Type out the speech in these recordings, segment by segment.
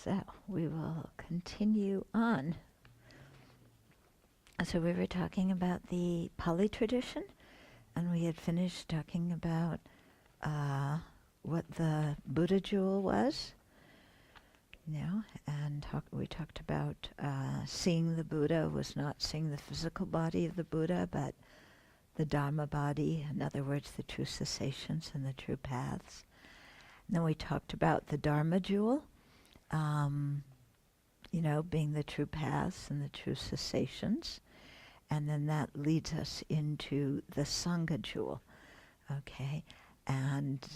So we will continue on. So we were talking about the Pali tradition, and we had finished talking about what the Buddha jewel was, and we talked about seeing the Buddha was not seeing the physical body of the Buddha, but the Dharma body, in other words, the true cessations and the true paths. And then we talked about the Dharma jewel, being the true paths and the true cessations. And then that leads us into the Sangha jewel, okay? And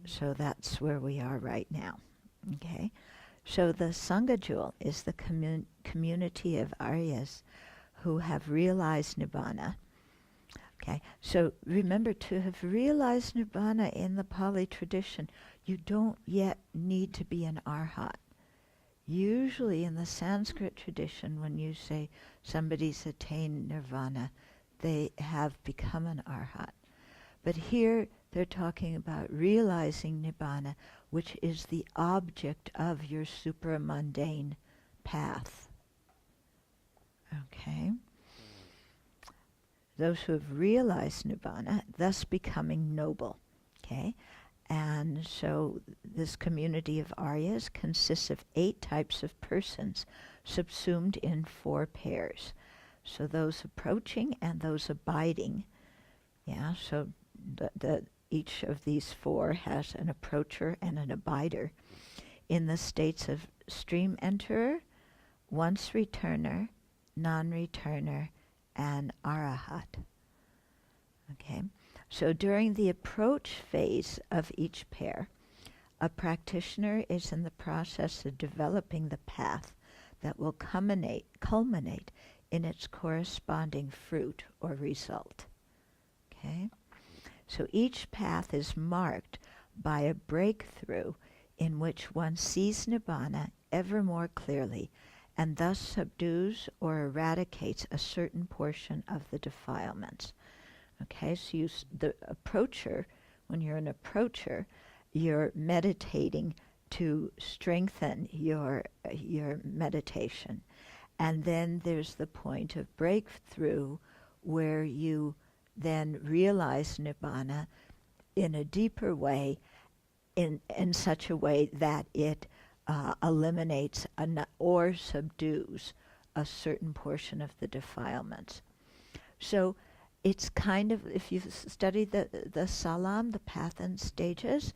so that's where we are right now, okay? So the Sangha jewel is the community of Aryas who have realized Nibbana, okay? So remember, to have realized Nibbana in the Pali tradition, you don't yet need to be an arhat. Usually in the Sanskrit tradition, when you say somebody's attained nirvana, they have become an arhat. But here they're talking about realizing nibbana, which is the object of your supramundane path. Okay? Those who have realized nibbana, thus becoming noble. Okay? And so this community of Aryas consists of 8 types of persons subsumed in 4 pairs. So those approaching and those abiding. Yeah, so each of these 4 has an approacher and an abider in the states of stream enterer, once returner, non-returner, and arhat. Okay. So during the approach phase of each pair, a practitioner is in the process of developing the path that will culminate in its corresponding fruit or result. Okay? So each path is marked by a breakthrough in which one sees Nibbana ever more clearly and thus subdues or eradicates a certain portion of the defilements. Okay, so the approacher, when you're an approacher, you're meditating to strengthen your meditation. And then there's the point of breakthrough where you then realize Nibbana in a deeper way, in such a way that it eliminates or subdues a certain portion of the defilements. So it's kind of, if you've studied the Salam, the path and stages,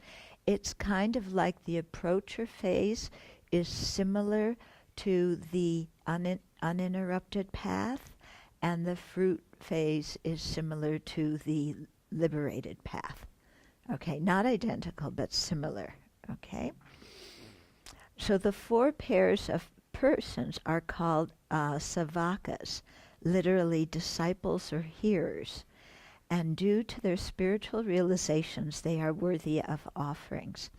it's kind of like the approacher phase is similar to the uninterrupted path, and the fruit phase is similar to the liberated path. Okay, not identical, but similar. Okay? So the 4 pairs of persons are called savakas, literally disciples or hearers, and due to their spiritual realizations, they are worthy of offerings.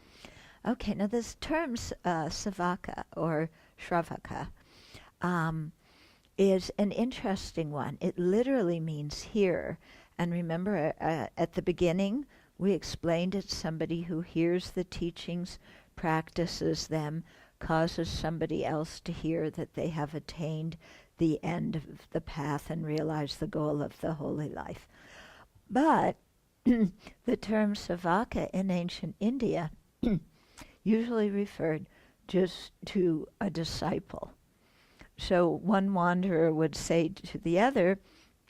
Okay, now this term savaka or shravaka is an interesting one. It literally means hearer. And remember, at the beginning, we explained it's somebody who hears the teachings, practices them, causes somebody else to hear that they have attained the end of the path and realize the goal of the holy life. But the term savaka in ancient India usually referred just to a disciple. So one wanderer would say to the other,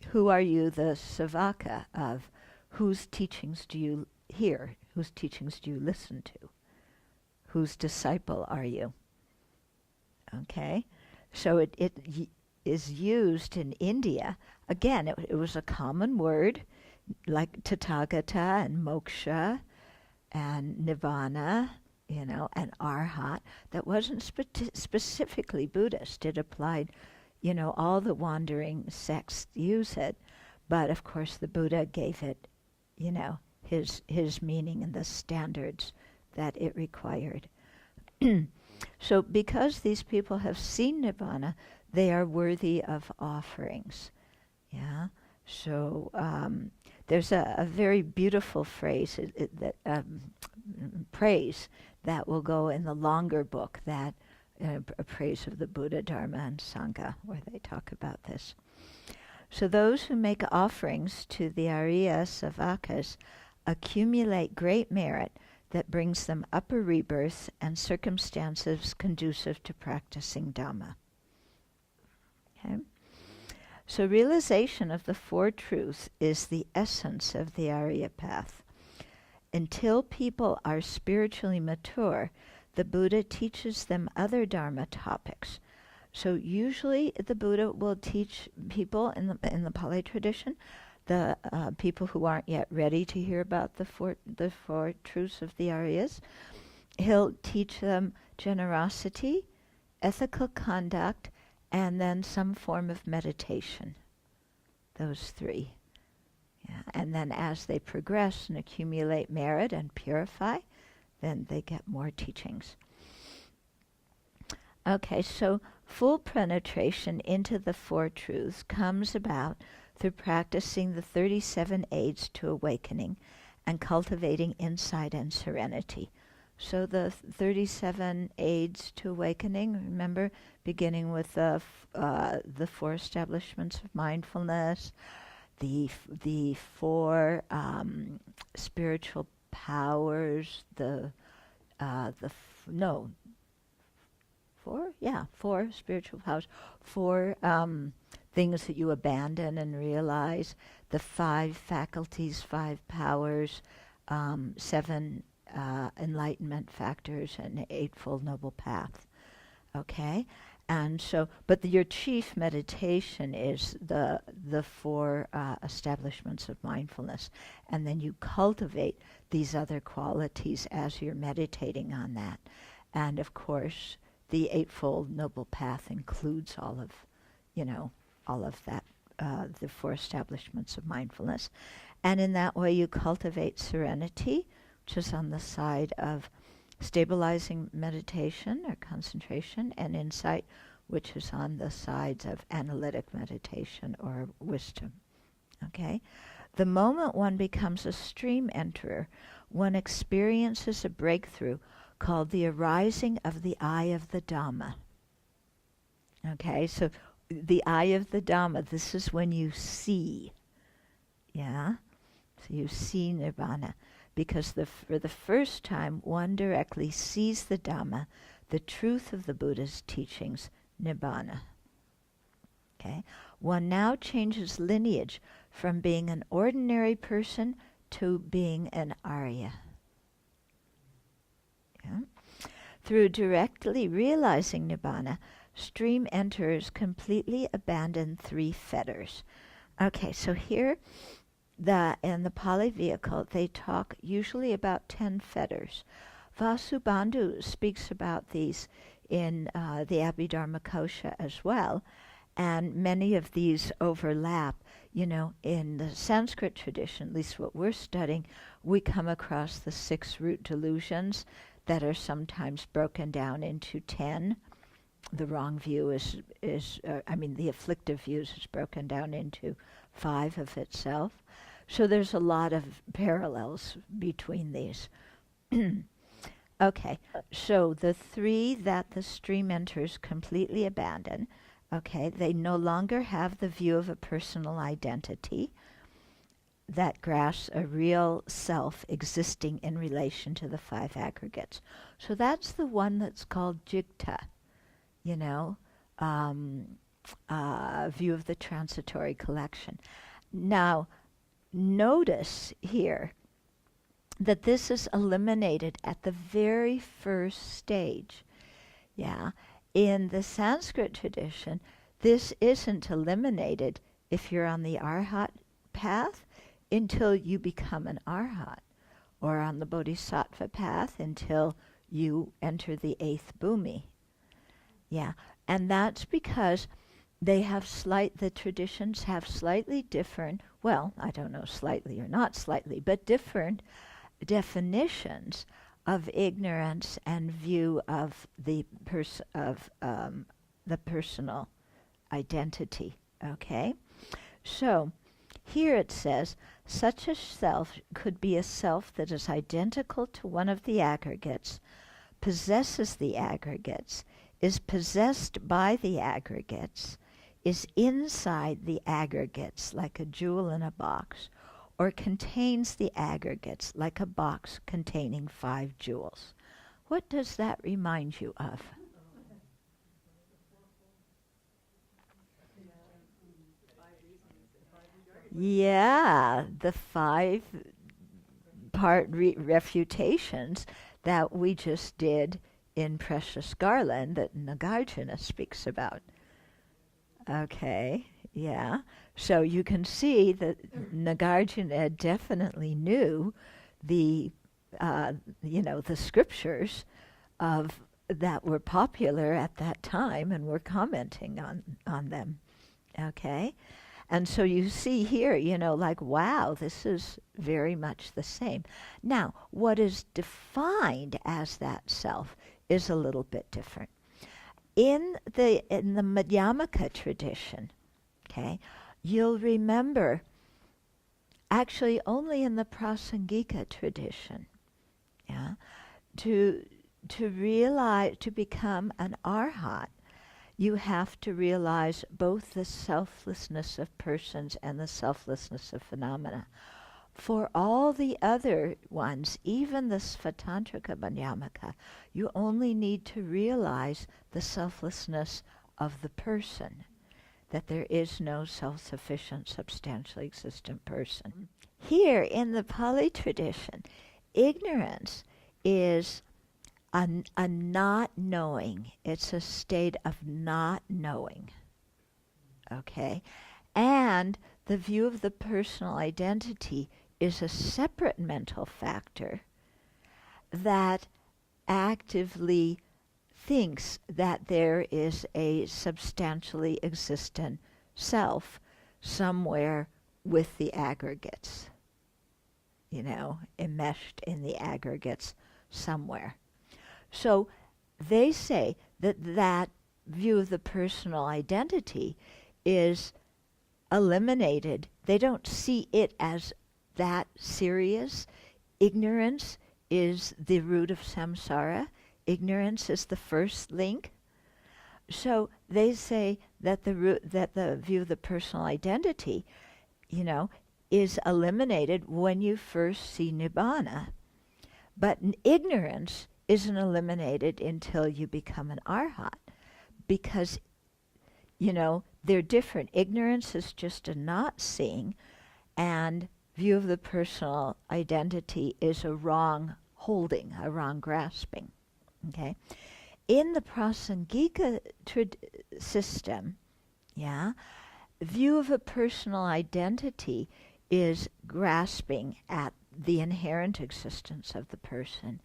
who are you the savaka of? Whose teachings do you hear? Whose teachings do you listen to? Whose disciple are you? Okay? So it is used in India. Again, it was a common word, like Tathagata and moksha and nirvana, and arhat, that wasn't specifically Buddhist. It applied, all the wandering sects use it, but of course the Buddha gave it, his meaning and the standards that it required. So because these people have seen Nibbana, they are worthy of offerings. Yeah. So there's a very beautiful phrase, praise that will go in the longer book that a praise of the Buddha, Dharma, and Sangha, where they talk about this. So those who make offerings to the Arya Savakas accumulate great merit that brings them upper rebirths and circumstances conducive to practicing Dhamma. Okay? So realization of the Four Truths is the essence of the Arya path. Until people are spiritually mature, the Buddha teaches them other Dharma topics. So usually the Buddha will teach people in the Pali tradition, the people who aren't yet ready to hear about the four truths of the Aryas. He'll teach them generosity, ethical conduct, and then some form of meditation. Those three. Yeah. And then as they progress and accumulate merit and purify, then they get more teachings. Okay, so full penetration into the Four Truths comes about through practicing the 37 aids to awakening and cultivating insight and serenity. So the 37 aids to awakening, remember, beginning with the four establishments of mindfulness, the four spiritual powers, four spiritual powers, four things that you abandon and realize, the 5 faculties, 5 powers, 7 enlightenment factors, and 8-fold noble path. Okay? And so, but your chief meditation is the 4 establishments of mindfulness. And then you cultivate these other qualities as you're meditating on that. And of course, the 8-fold noble path includes all of that, the 4 establishments of mindfulness. And in that way you cultivate serenity, which is on the side of stabilizing meditation or concentration, and insight, which is on the sides of analytic meditation or wisdom. Okay? The moment one becomes a stream enterer, one experiences a breakthrough called the arising of the eye of the Dhamma. Okay, so the eye of the Dhamma, this is when you see. Yeah? So you see Nibbana. Because for the first time, one directly sees the Dhamma, the truth of the Buddha's teachings, Nibbana. Okay? One now changes lineage from being an ordinary person to being an Arya. Yeah? Through directly realizing Nibbana, stream enterers completely abandon 3 fetters. Okay, so here, in the Pali vehicle, they talk usually about 10 fetters. Vasubandhu speaks about these in the Abbey Dharma Kosha as well, and many of these overlap. In the Sanskrit tradition, at least what we're studying, we come across the 6 root delusions that are sometimes broken down into 10. The wrong view the afflictive view is broken down into 5 of itself. So there's a lot of parallels between these. Okay, so the 3 that the stream enters completely abandon, okay, they no longer have the view of a personal identity that grasps a real self existing in relation to the 5 aggregates. So that's the one that's called jigta, view of the transitory collection. Now, notice here that this is eliminated at the very first stage. Yeah. In the Sanskrit tradition, this isn't eliminated if you're on the arhat path until you become an arhat, or on the bodhisattva path until you enter the 8th bhumi. Yeah. And that's because the traditions have slightly different, well, I don't know slightly or not slightly, but different definitions of ignorance and view of the personal identity. Okay? So, here it says, such a self could be a self that is identical to one of the aggregates, possesses the aggregates, is possessed by the aggregates, is inside the aggregates like a jewel in a box, or contains the aggregates like a box containing 5 jewels. What does that remind you of? Yeah, the 5-part refutations that we just did in Precious Garland that Nagarjuna speaks about. Okay, yeah. So you can see that Nagarjuna definitely knew the, the scriptures of that were popular at that time and were commenting on them. Okay? And so you see here, like, wow, this is very much the same. Now, what is defined as that self is a little bit different. In the Madhyamaka tradition, okay, you'll remember, actually only in the Prasangika tradition, yeah, to realize, to become an arhat, you have to realize both the selflessness of persons and the selflessness of phenomena. For all the other ones, even the Svatantrika Madhyamaka, you only need to realize the selflessness of the person, that there is no self-sufficient, substantially existent person. Here in the Pali tradition, ignorance is a not knowing. It's a state of not knowing. Okay? And the view of the personal identity is a separate mental factor that actively thinks that there is a substantially existent self somewhere with the aggregates, enmeshed in the aggregates somewhere. So they say that view of the personal identity is eliminated. They don't see it as that serious. Ignorance is the root of samsara. Ignorance is the first link. So they say that the view of the personal identity, is eliminated when you first see nibbana. But ignorance isn't eliminated until you become an arhat, because, they're different. Ignorance is just a not seeing, and view of the personal identity is a wrong holding, a wrong grasping. Okay? In the Prasangika system, view of a personal identity is grasping at the inherent existence of the person.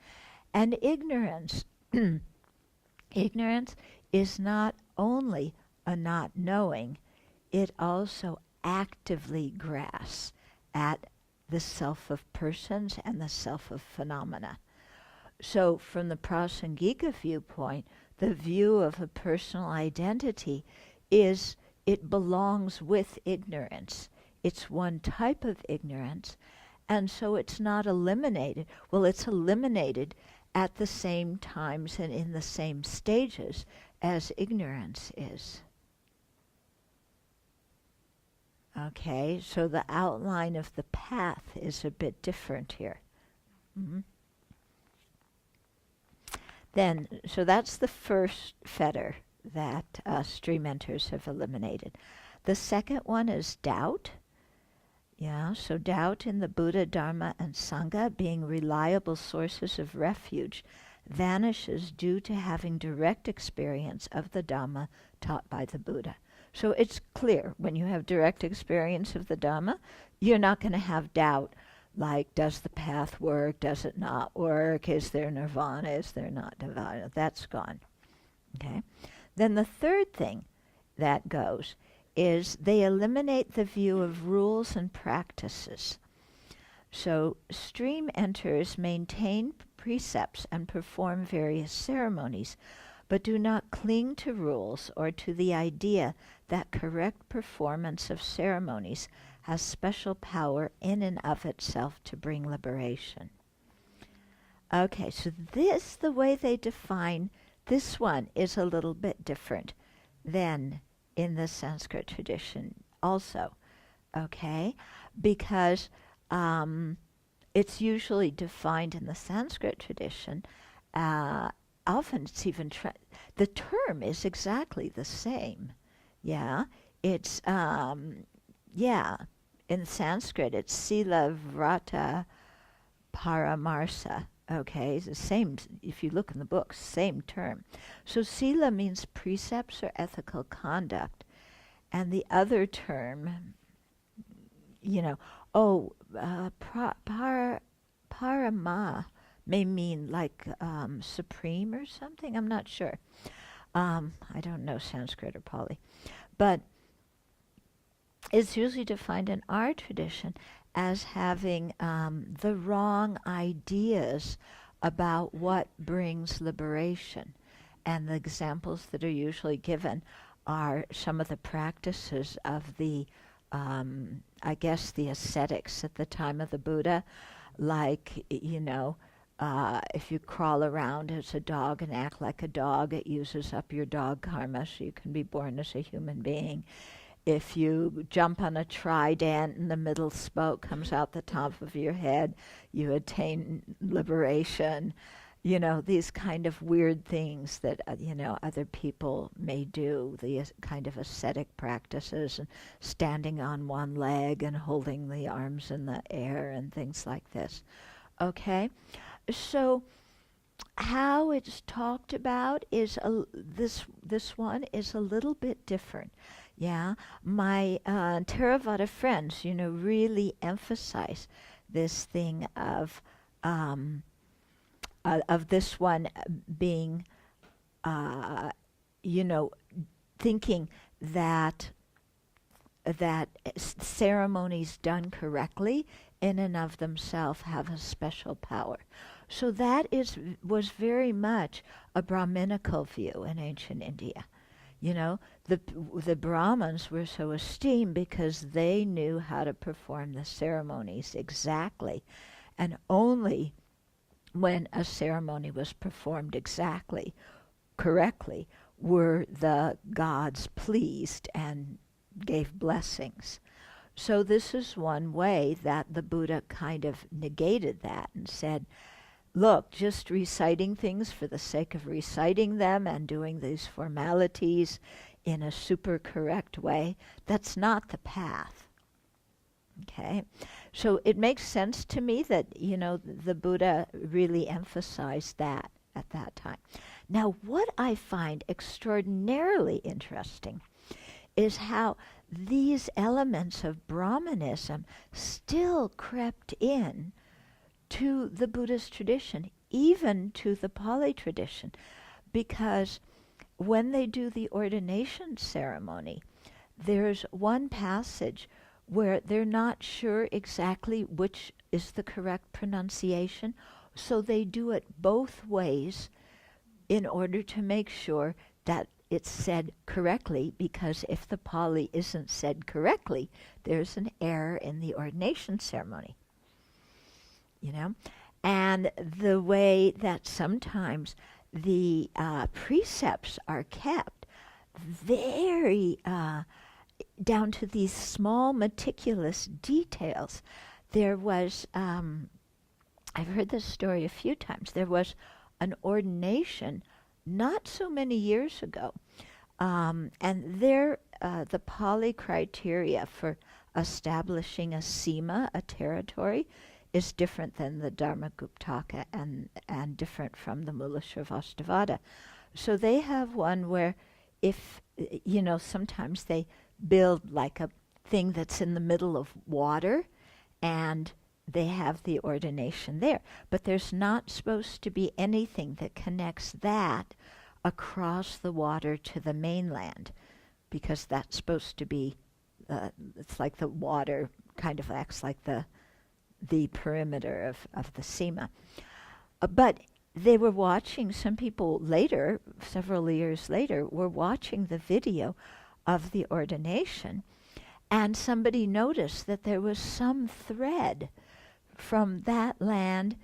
And ignorance is not only a not knowing, it also actively grasps at the self of persons and the self of phenomena. So from the Prasangika viewpoint, the view of a personal identity is it belongs with ignorance. It's one type of ignorance, and so it's not eliminated. Well, it's eliminated at the same times and in the same stages as ignorance is. Okay, so the outline of the path is a bit different here. Mm-hmm. Then, so that's the first fetter that stream enters have eliminated. The second one is doubt. So doubt in the Buddha, Dharma, and Sangha, being reliable sources of refuge, vanishes due to having direct experience of the Dhamma taught by the Buddha. So it's clear, when you have direct experience of the Dhamma, you're not going to have doubt, like, does the path work, does it not work, is there nirvana, is there not nirvana? That's gone. Okay. Then the third thing that goes is they eliminate the view of rules and practices. So stream enters maintain precepts and perform various ceremonies, but do not cling to rules or to the idea that correct performance of ceremonies has special power in and of itself to bring liberation. Okay, so this, the way they define this one is a little bit different than in the Sanskrit tradition also, okay? Because it's usually defined in the Sanskrit tradition. Often it's even, the term is exactly the same. Yeah, it's, in Sanskrit it's sila vrata paramarsa. Okay, it's the same, if you look in the books, same term. So sila means precepts or ethical conduct. And the other term, parama may mean like supreme or something. I'm not sure. I don't know Sanskrit or Pali. But it's usually defined in our tradition as having the wrong ideas about what brings liberation. And the examples that are usually given are some of the practices of the, the ascetics at the time of the Buddha, like, if you crawl around as a dog and act like a dog, it uses up your dog karma, so you can be born as a human being. If you jump on a trident and the middle spoke comes out the top of your head, you attain liberation. These kind of weird things that, other people may do, the kind of ascetic practices, and standing on one leg and holding the arms in the air and things like this. Okay? So how it's talked about is this one is a little bit different. Yeah, my Theravada friends, really emphasize this thing of this one being, thinking that ceremonies done correctly in and of themselves have a special power. So that was very much a Brahminical view in ancient India. The Brahmins were so esteemed because they knew how to perform the ceremonies exactly. And only when a ceremony was performed exactly, correctly, were the gods pleased and gave blessings. So this is one way that the Buddha kind of negated that and said, look, just reciting things for the sake of reciting them and doing these formalities in a super correct way, that's not the path. Okay? So it makes sense to me that, the Buddha really emphasized that at that time. Now, what I find extraordinarily interesting is how these elements of Brahmanism still crept in to the Buddhist tradition, even to the Pali tradition, because when they do the ordination ceremony, there's one passage where they're not sure exactly which is the correct pronunciation, so they do it both ways in order to make sure that it's said correctly, because if the Pali isn't said correctly, there's an error in the ordination ceremony. And the way that sometimes the precepts are kept very down to these small, meticulous details. There was, I've heard this story a few times, there was an ordination not so many years ago, and there the Pali criteria for establishing a sima, a territory, is different than the Dharma Guptaka and different from the Mula Sravastivada. So they have one where if, sometimes they build like a thing that's in the middle of water and they have the ordination there. But there's not supposed to be anything that connects that across the water to the mainland, because that's supposed to be, it's like the water kind of acts like the perimeter of the Sima. But they were watching, some people later, several years later, were watching the video of the ordination, and somebody noticed that there was some thread from that land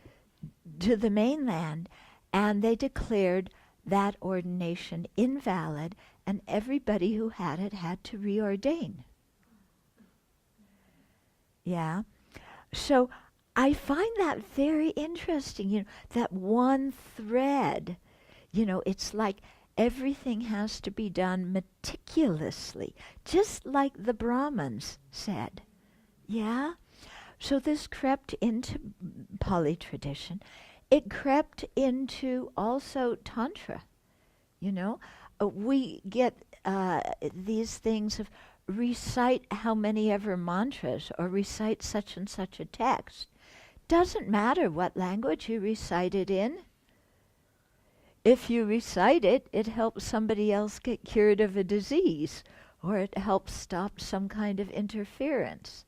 to the mainland, and they declared that ordination invalid, and everybody who had it had to reordain. Yeah? So I find that very interesting, that one thread, it's like everything has to be done meticulously, just like the Brahmins said. Yeah? So this crept into Pali tradition. It crept into also Tantra. We get these things of recite how many ever mantras or recite such and such a text. Doesn't matter what language you recite it in. If you recite it, it helps somebody else get cured of a disease, or it helps stop some kind of interference.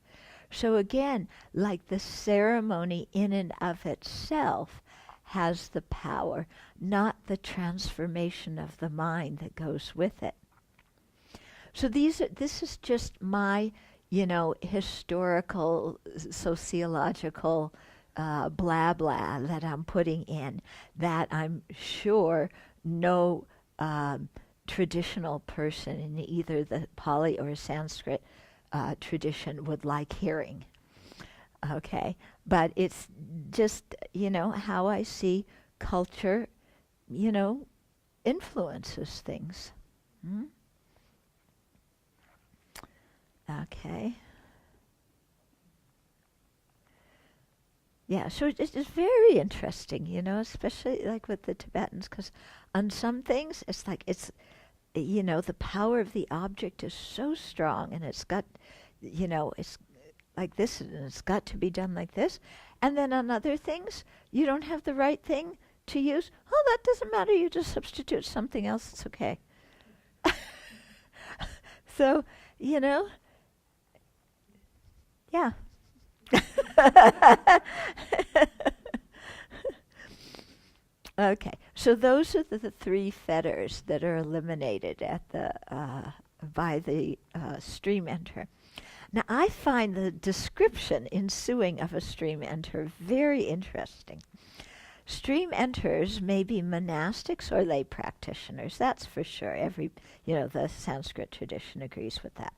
So again, like the ceremony in and of itself has the power, not the transformation of the mind that goes with it. So this is just my, historical, sociological blah blah that I'm putting in, that I'm sure no traditional person in either the Pali or Sanskrit tradition would like hearing. Okay, but it's just, how I see culture, influences things. Okay. Yeah, so it's very interesting, especially like with the Tibetans, because on some things it's like the power of the object is so strong, and it's got, it's like this, and it's got to be done like this. And then on other things, you don't have the right thing to use. Oh, that doesn't matter. You just substitute something else. It's okay. So, yeah. Okay, so those are the three fetters that are eliminated at by the stream enter. Now, I find the description ensuing of a stream enter very interesting. Stream enters may be monastics or lay practitioners, that's for sure. The Sanskrit tradition agrees with that.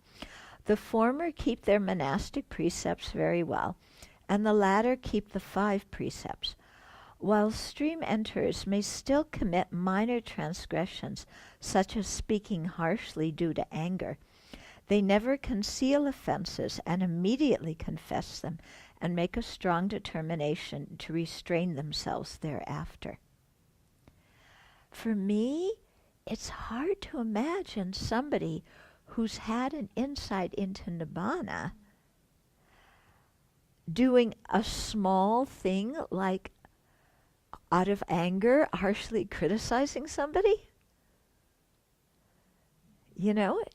The former keep their monastic precepts very well, and the latter keep the 5 precepts, while stream enters may still commit minor transgressions, such as speaking harshly due to anger. They never conceal offenses and immediately confess them, and make a strong determination to restrain themselves thereafter. For me, it's hard to imagine somebody who's had an insight into Nibbana doing a small thing like, out of anger, harshly criticizing somebody.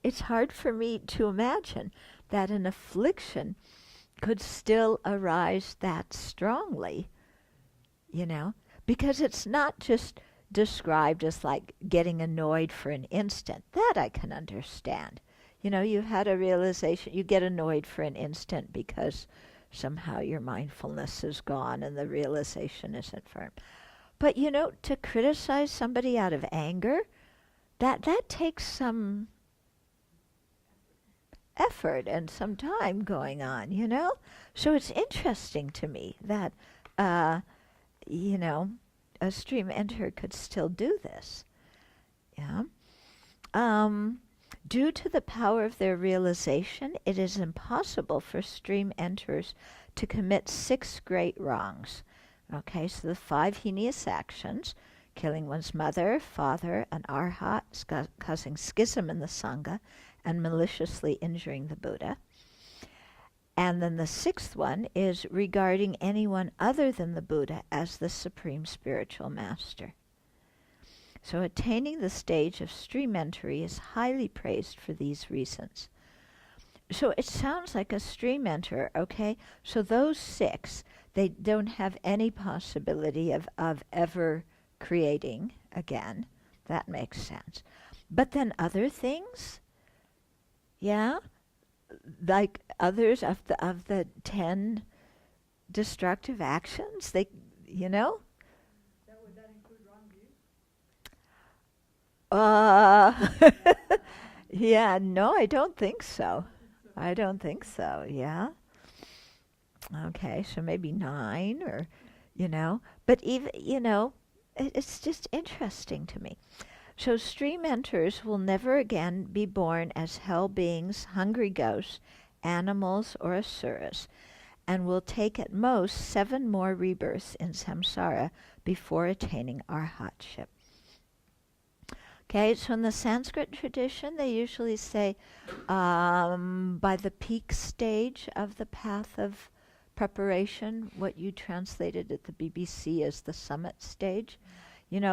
It's hard for me to imagine that an affliction could still arise that strongly, because it's not just described as like getting annoyed for an instant. That I can understand. You've had a realization, you get annoyed for an instant because somehow your mindfulness is gone and the realization isn't firm. But, to criticize somebody out of anger, that takes some effort and some time going on, So it's interesting to me that, a stream enter could still do this. Yeah. Due to the power of their realization, it is impossible for stream enters to commit 6 great wrongs. Okay, so the 5 heinous actions: killing one's mother, father, an arhat, causing schism in the Sangha, and maliciously injuring the Buddha. And then the 6th one is regarding anyone other than the Buddha as the supreme spiritual master. So attaining the stage of stream entry is highly praised for these reasons. So it sounds like a stream enter, okay? So those 6, they don't have any possibility of ever creating again. That makes sense. But then other things, yeah, like others of the 10 destructive actions, they, Would that include wrong views? Uh, yeah, no, I don't think so. I don't think so, yeah. Okay, so maybe 9 or, but even, it's just interesting to me. So stream enters will never again be born as hell beings, hungry ghosts, animals, or asuras, and will take at most 7 more rebirths in samsara before attaining arhatship. Okay, so in the Sanskrit tradition, they usually say by the peak stage of the path of preparation, what you translated at the BBC as the summit stage,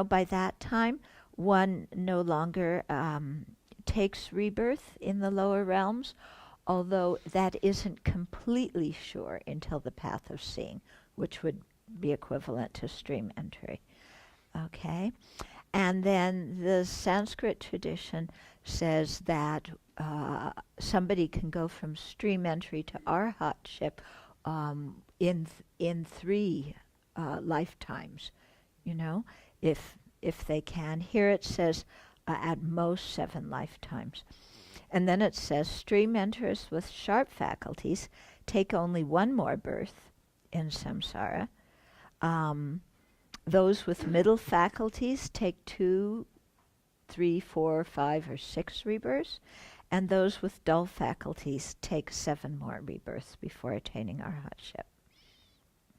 by that time, one no longer takes rebirth in the lower realms, although that isn't completely sure until the path of seeing, which would be equivalent to stream entry. Okay? And then the Sanskrit tradition says that somebody can go from stream entry to arhatship in 3 lifetimes, if they can. Here it says at most 7 lifetimes. And then it says stream enters with sharp faculties take only 1 more birth in samsara. Those with middle faculties take 2, 3, 4, 5, or 6 rebirths, and those with dull faculties take 7 more rebirths before attaining arhatship.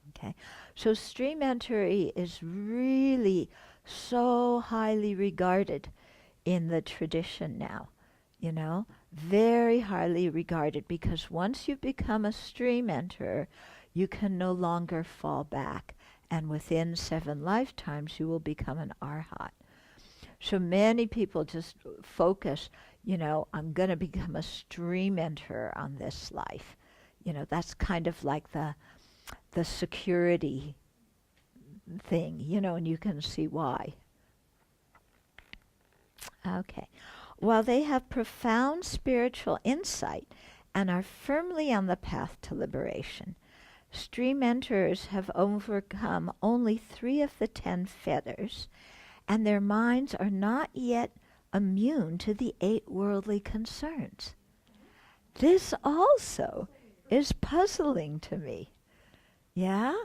Okay, so stream entry is really so highly regarded in the tradition now, very highly regarded, because once you become a stream enterer, you can no longer fall back. And within 7 lifetimes, you will become an arhat. So many people just focus, I'm going to become a stream enterer on this life. That's kind of like the security thing, and you can see why. Okay. While they have profound spiritual insight and are firmly on the path to liberation, stream enterers have overcome only 3 of the 10 fetters, and their minds are not yet immune to the 8 worldly concerns. This also is puzzling to me. Yeah?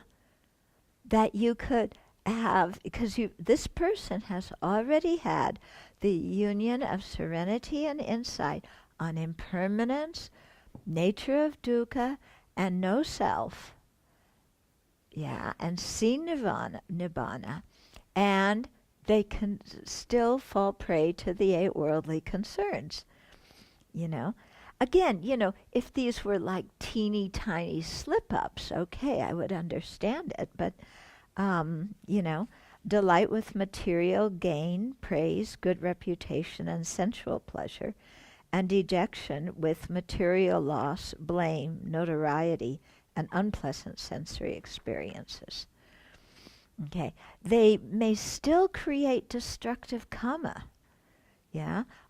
That you could have, because this person has already had the union of serenity and insight on impermanence, nature of dukkha, and no self. Yeah, and see nibbana, and they can still fall prey to the 8 worldly concerns. Again, if these were like teeny tiny slip-ups, okay, I would understand it. But, delight with material gain, praise, good reputation, and sensual pleasure, and dejection with material loss, blame, notoriety, and unpleasant sensory experiences. Okay, they may still create destructive karma,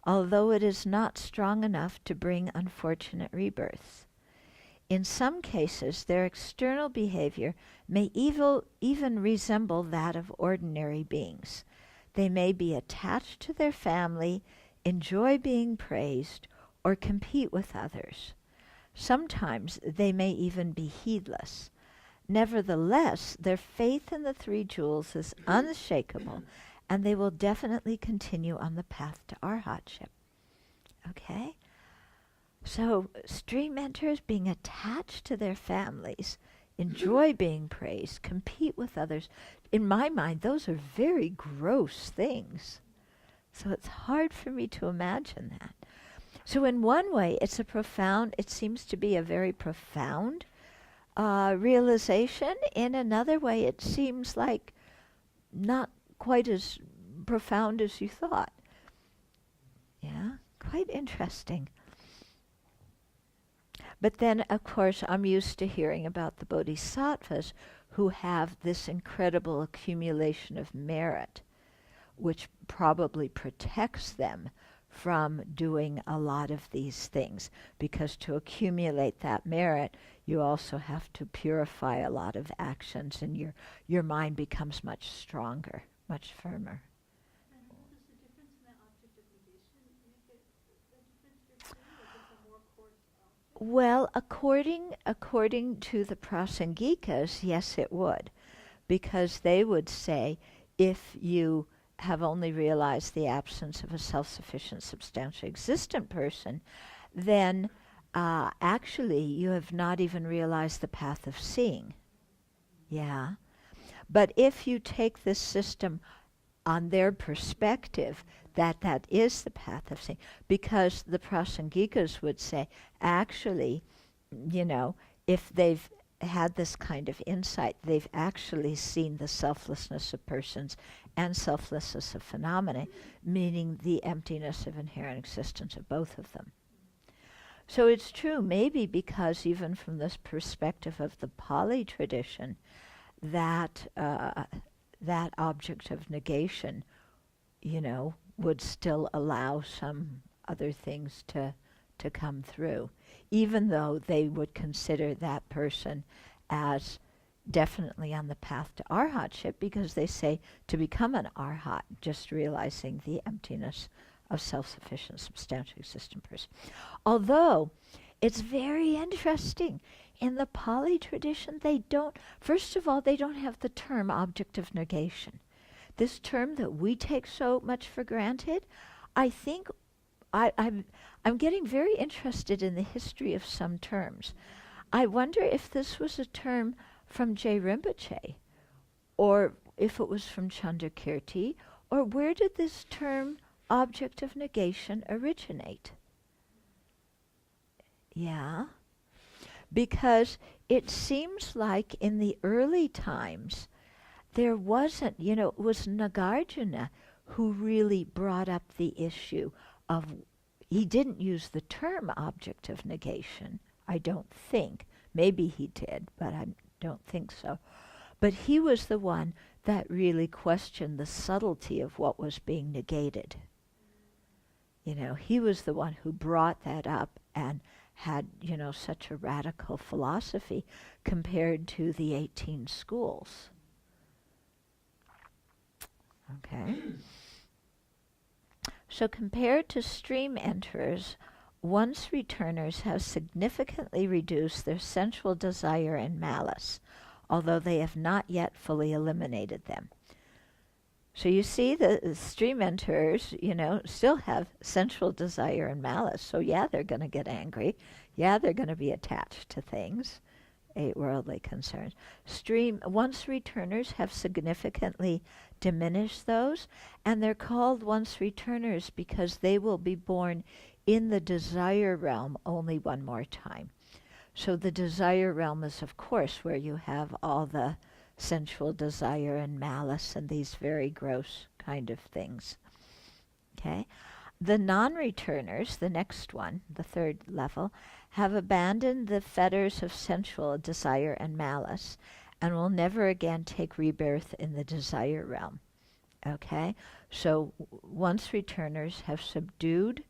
although it is not strong enough to bring unfortunate rebirths. In some cases, their external behavior may even resemble that of ordinary beings. They may be attached to their family, enjoy being praised, or compete with others. Sometimes they may even be heedless. Nevertheless, their faith in the 3 jewels is unshakable, and they will definitely continue on the path to arhatship. Okay? So, stream enterers being attached to their families, enjoy being praised, compete with others. In my mind, those are very gross things. So it's hard for me to imagine that. So in one way, it seems to be a very profound realization. In another way, it seems like not quite as profound as you thought. Yeah, quite interesting. But then, of course, I'm used to hearing about the bodhisattvas who have this incredible accumulation of merit, which probably protects them from doing a lot of these things, because to accumulate that merit, you also have to purify a lot of actions, and your mind becomes much stronger, much firmer. And what is the difference in the Well, according to the Prasangikas, yes, it would, because they would say if you have only realized the absence of a self-sufficient, substantially existent person, then actually you have not even realized the path of seeing. Yeah. But if you take this system on their perspective, that is the path of seeing, because the Prasangikas would say, actually, if they've had this kind of insight, they've actually seen the selflessness of persons and selflessness of phenomena, meaning the emptiness of inherent existence of both of them. So it's true, maybe because even from this perspective of the Pali tradition, that that object of negation, would still allow some other things to come through, even though they would consider that person as definitely on the path to arhatship, because they say to become an arhat, just realizing the emptiness of self-sufficient, substantially existent person. Although it's very interesting, in the Pali tradition, first of all, they don't have the term object of negation. This term that we take so much for granted, I think I'm getting very interested in the history of some terms. I wonder if this was a term from Je Rinpoche, or if it was from Chandrakirti, or where did this term object of negation originate? Yeah. Because it seems like in the early times, there wasn't, it was Nagarjuna who really brought up the issue of, he didn't use the term object of negation, I don't think. Maybe he did, but I don't think so. But he was the one that really questioned the subtlety of what was being negated. He was the one who brought that up and had, such a radical philosophy compared to the 18 schools. Okay. So compared to stream enterers, once returners have significantly reduced their sensual desire and malice, although they have not yet fully eliminated them. So you see the stream enterers, still have sensual desire and malice. So yeah, they're going to get angry. Yeah, they're going to be attached to things. 8 worldly concerns. Once returners have significantly diminished those, and they're called once returners because they will be born in the desire realm only one more time. So the desire realm is, of course, where you have all the sensual desire and malice and these very gross kind of things. Okay? The non-returners, the next one, the third level, have abandoned the fetters of sensual desire and malice and will never again take rebirth in the desire realm. Okay? So once returners have subdued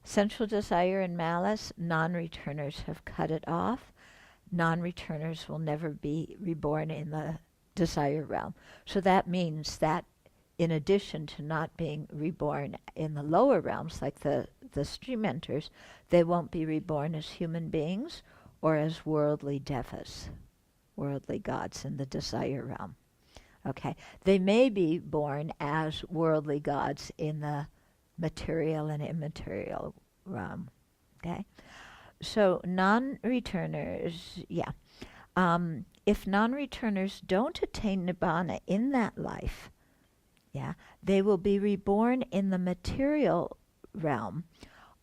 sensual desire and malice, non-returners have cut it off. Non-returners will never be reborn in the desire realm. So that means that in addition to not being reborn in the lower realms like the stream enters, they won't be reborn as human beings or as worldly devas, worldly gods in the desire realm. Okay, they may be born as worldly gods in the material and immaterial realm. Okay, so non-returners, if non-returners don't attain nibbana in that life, they will be reborn in the material realm,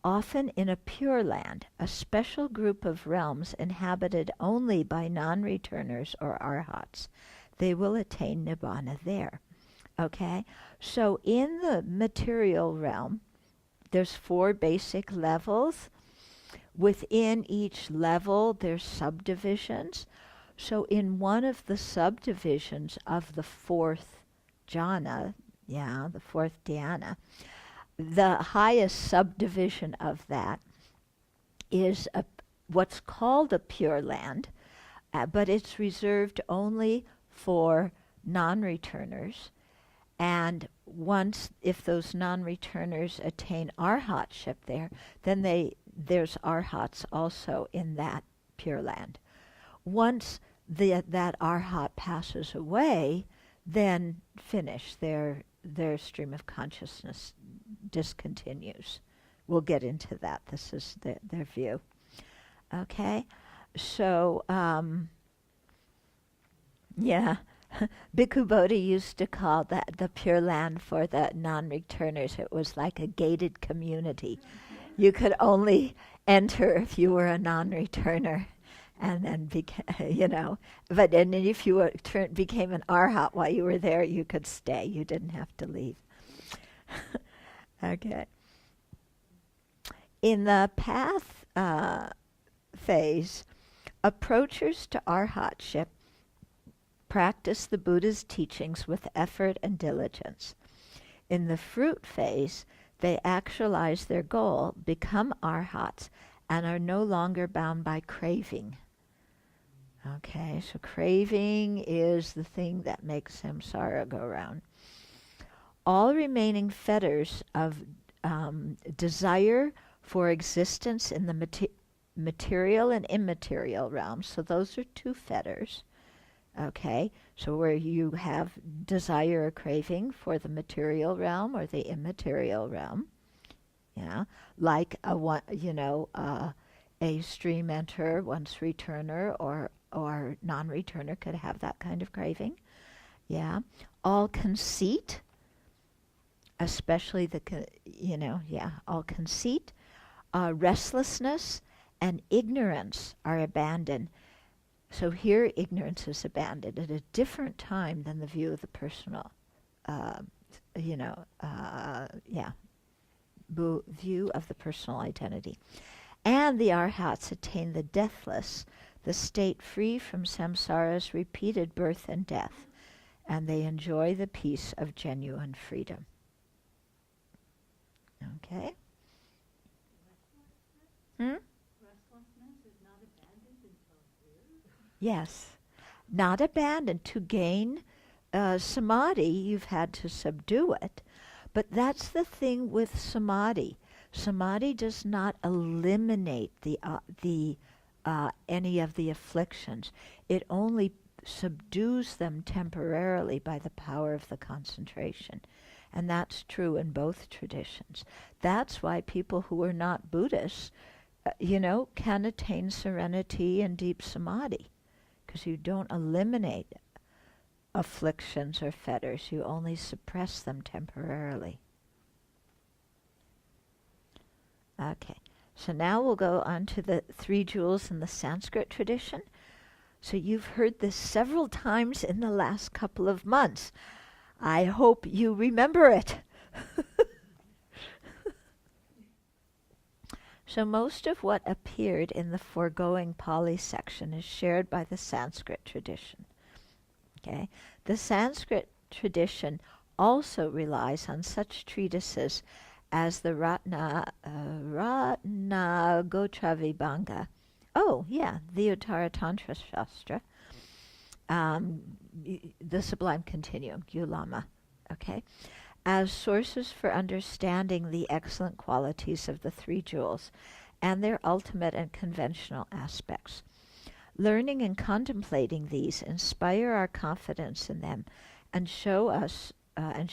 often in a pure land, a special group of realms inhabited only by non-returners or arhats. They will attain nibbana there. Okay? So in the material realm, there's 4 basic levels. Within each level, there's subdivisions. So in one of the subdivisions of the 4th jhana, the 4th dhyana, the highest subdivision of that is what's called a pure land, but it's reserved only for non-returners. And if those non-returners attain arhatship there, then they there's arhats also in that Pure Land. Once that arhat passes away, then finish. Their stream of consciousness discontinues. We'll get into that. This is their view. Okay? So, yeah. Bhikkhu Bodhi used to call that the Pure Land for the non-returners. It was like a gated community. You could only enter if you were a non-returner. And then, but and if you became an arhat while you were there, you could stay. You didn't have to leave. Okay. In the path phase, approachers to arhatship practice the Buddha's teachings with effort and diligence. In the fruit phase, they actualize their goal, become arhats, and are no longer bound by craving. Okay, so craving is the thing that makes samsara go round. All remaining fetters of desire for existence in the material and immaterial realms, so those are two fetters. Okay, so where you have desire or craving for the material realm or the immaterial realm, yeah, like a stream enter, once returner or non-returner could have that kind of craving. Yeah, all conceit, especially all conceit, restlessness, and ignorance are abandoned. So here, ignorance is abandoned at a different time than the view of the personal, view of the personal identity. And the arhats attain the deathless, the state free from samsara's repeated birth and death, and they enjoy the peace of genuine freedom. Okay? Restlessness is not abandoned until here? Yes. Not abandoned. To gain samadhi, you've had to subdue it. But that's the thing with samadhi. Samadhi does not eliminate any of the afflictions. It only subdues them temporarily by the power of the concentration. And that's true in both traditions. That's why people who are not Buddhists, can attain serenity and deep samadhi. Because you don't eliminate afflictions or fetters. You only suppress them temporarily. Okay, so now we'll go on to the three jewels in the Sanskrit tradition. So you've heard this several times in the last couple of months. I hope you remember it. So most of what appeared in the foregoing Pali section is shared by the Sanskrit tradition. Okay? The Sanskrit tradition also relies on such treatises as the Ratna Gotravibhanga. Oh, yeah, the Uttara Tantra Shastra. The Sublime Continuum, Ulama. Okay? As sources for understanding the excellent qualities of the three jewels and their ultimate and conventional aspects. Learning and contemplating these inspire our confidence in them and shows us, it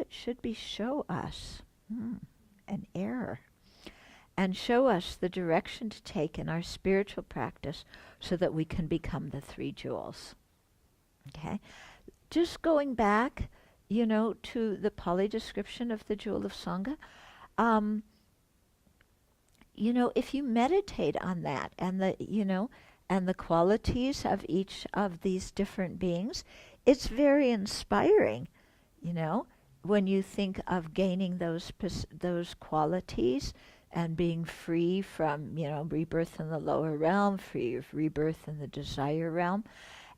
should be show us, an error, and show us the direction to take in our spiritual practice so that we can become the three jewels. Okay? Just going back, to the Pali description of the jewel of Sangha, if you meditate on that and the qualities of each of these different beings, it's very inspiring, when you think of gaining those qualities and being free from, rebirth in the lower realm, free of rebirth in the desire realm.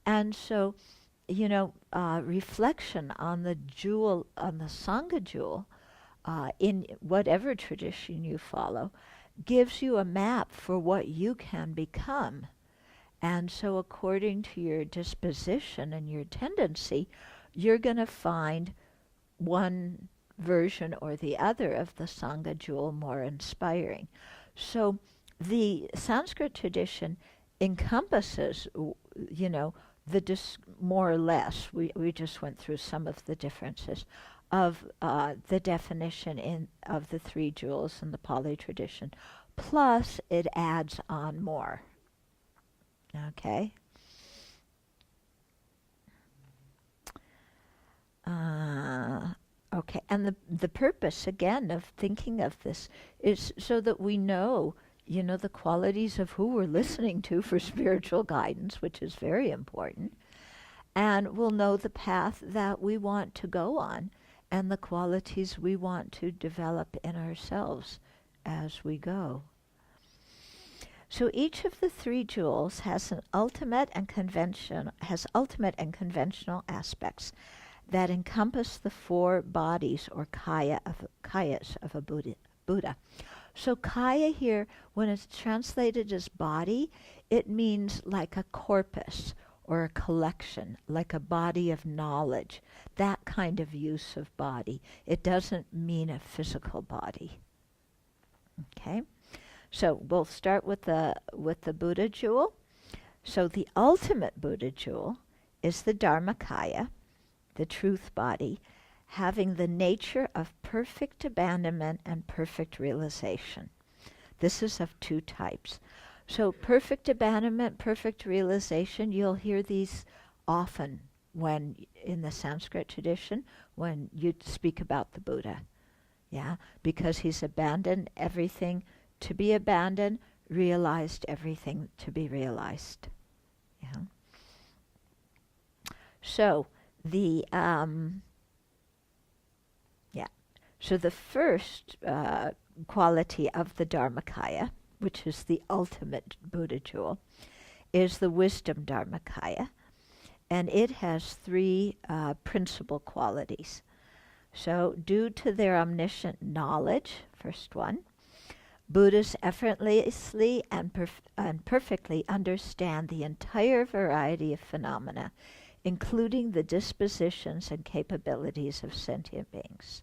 And so, reflection on the jewel, on the Sangha jewel, in whatever tradition you follow, gives you a map for what you can become. And so according to your disposition and your tendency, you're going to find one version or the other of the Sangha jewel more inspiring. So the Sanskrit tradition encompasses, more or less, we just went through some of the differences of the definition of the three jewels in the Pali tradition, plus it adds on more. Okay? Okay, and the purpose, again, of thinking of this is so that we know, the qualities of who we're listening to for spiritual guidance, which is very important, and we'll know the path that we want to go on and the qualities we want to develop in ourselves as we go. So each of the three jewels has ultimate and conventional aspects that encompass the four bodies or kayas of a Buddha. So kaya here, when it's translated as body, it means like a corpus or a collection, like a body of knowledge, that kind of use of body. It doesn't mean a physical body. Okay? So we'll start with the Buddha jewel. So the ultimate Buddha jewel is the Dharmakaya, the truth body, having the nature of perfect abandonment and perfect realization. This is of two types. So perfect abandonment, perfect realization, you'll hear these often when in the Sanskrit tradition when you speak about the Buddha. Yeah, because he's abandoned everything to be abandoned, realized everything to be realized. Yeah. So the So the first quality of the Dharmakaya, which is the ultimate Buddha jewel, is the wisdom Dharmakaya, and it has three principal qualities. So due to their omniscient knowledge, first one, Buddhas effortlessly and perfectly understand the entire variety of phenomena, including the dispositions and capabilities of sentient beings.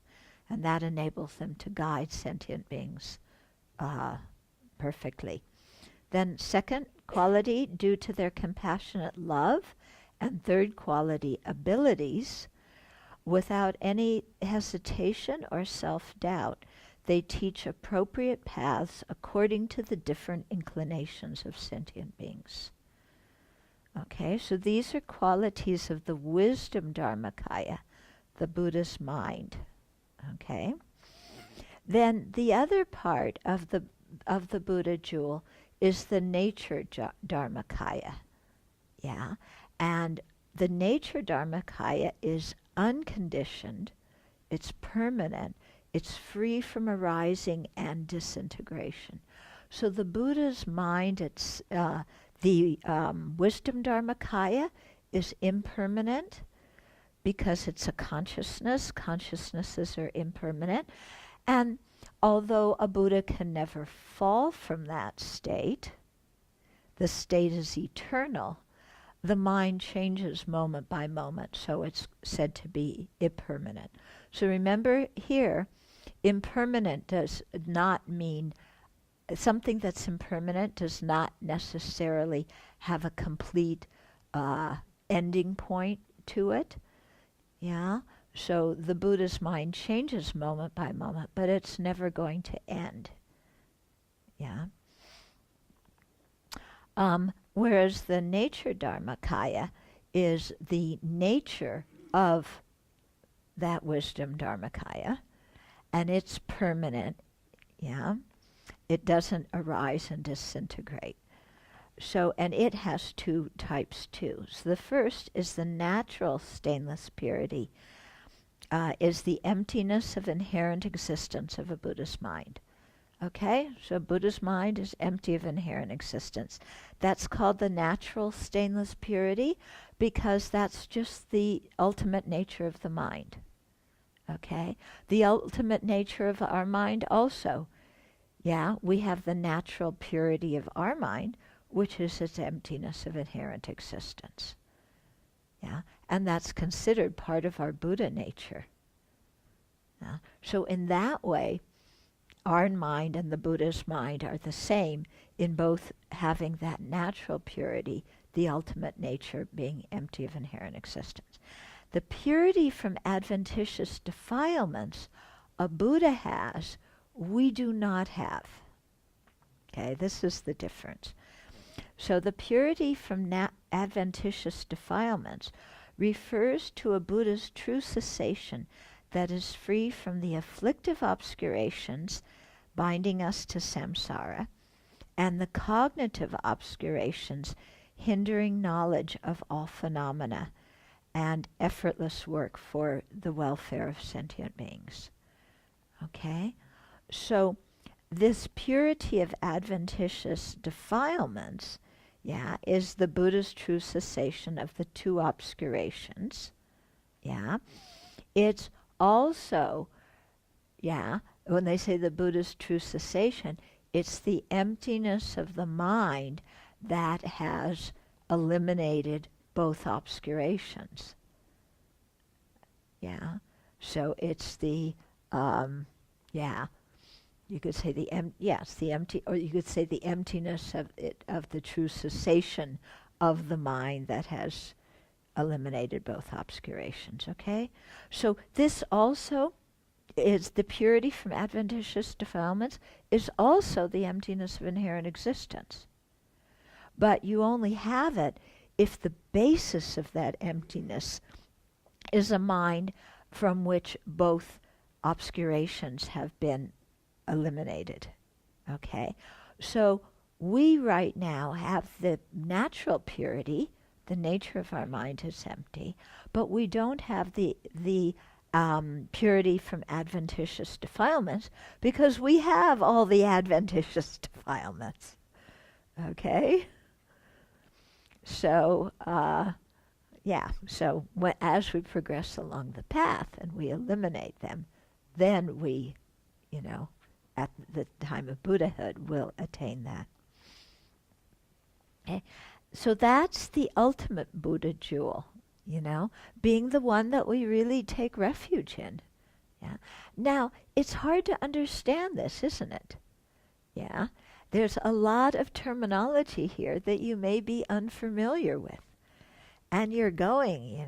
And that enables them to guide sentient beings perfectly. Then second quality, due to their compassionate love, and third quality, abilities, without any hesitation or self-doubt, they teach appropriate paths according to the different inclinations of sentient beings. Okay, so these are qualities of the wisdom Dharmakaya, the Buddha's mind. Okay. Then the other part of the Buddha jewel is the nature Dharmakaya. Yeah. And the nature Dharmakaya is unconditioned, it's permanent, it's free from arising and disintegration. So the Buddha's mind, it's the wisdom Dharmakaya is impermanent, because it's a consciousness. Consciousnesses are impermanent. And although a Buddha can never fall from that state, the state is eternal, the mind changes moment by moment, so it's said to be impermanent. So remember here, impermanent does not mean, something that's impermanent does not necessarily have a complete ending point to it. Yeah, so the Buddha's mind changes moment by moment, but it's never going to end. Yeah. Whereas the nature Dharmakaya is the nature of that wisdom Dharmakaya, and it's permanent. Yeah, it doesn't arise and disintegrate. So, and it has two types too. So the first is the natural stainless purity, is the emptiness of inherent existence of a Buddha's mind. Okay, so Buddha's mind is empty of inherent existence. That's called the natural stainless purity because that's just the ultimate nature of the mind. Okay, the ultimate nature of our mind also. Yeah, we have the natural purity of our mind, which is its emptiness of inherent existence. Yeah, and that's considered part of our Buddha nature. So in that way, our mind and the Buddha's mind are the same in both having that natural purity, the ultimate nature being empty of inherent existence. The purity from adventitious defilements a Buddha has, we do not have. Okay, this is the difference. So the purity from adventitious defilements refers to a Buddha's true cessation that is free from the afflictive obscurations binding us to samsara and the cognitive obscurations hindering knowledge of all phenomena and effortless work for the welfare of sentient beings. Okay? So this purity of adventitious defilements, is the Buddha's true cessation of the two obscurations. It's also, when they say the Buddha's true cessation, it's the emptiness of the mind that has eliminated both obscurations. So it's the, you could say the empty, or you could say the emptiness of it, of the true cessation of the mind that has eliminated both obscurations. Okay, so this also is the purity from adventitious defilements, is also the emptiness of inherent existence. But you only have it if the basis of that emptiness is a mind from which both obscurations have been eliminated. Okay? So we right now have the natural purity, the nature of our mind is empty, but we don't have the purity from adventitious defilements because we have all the adventitious defilements. Okay? So, so as we progress along the path and we eliminate them, then we, at the time of Buddhahood, will attain that. Okay? So that's the ultimate Buddha jewel, being the one that we really take refuge in. Now, it's hard to understand this, isn't it? There's a lot of terminology here that you may be unfamiliar with. And you're going,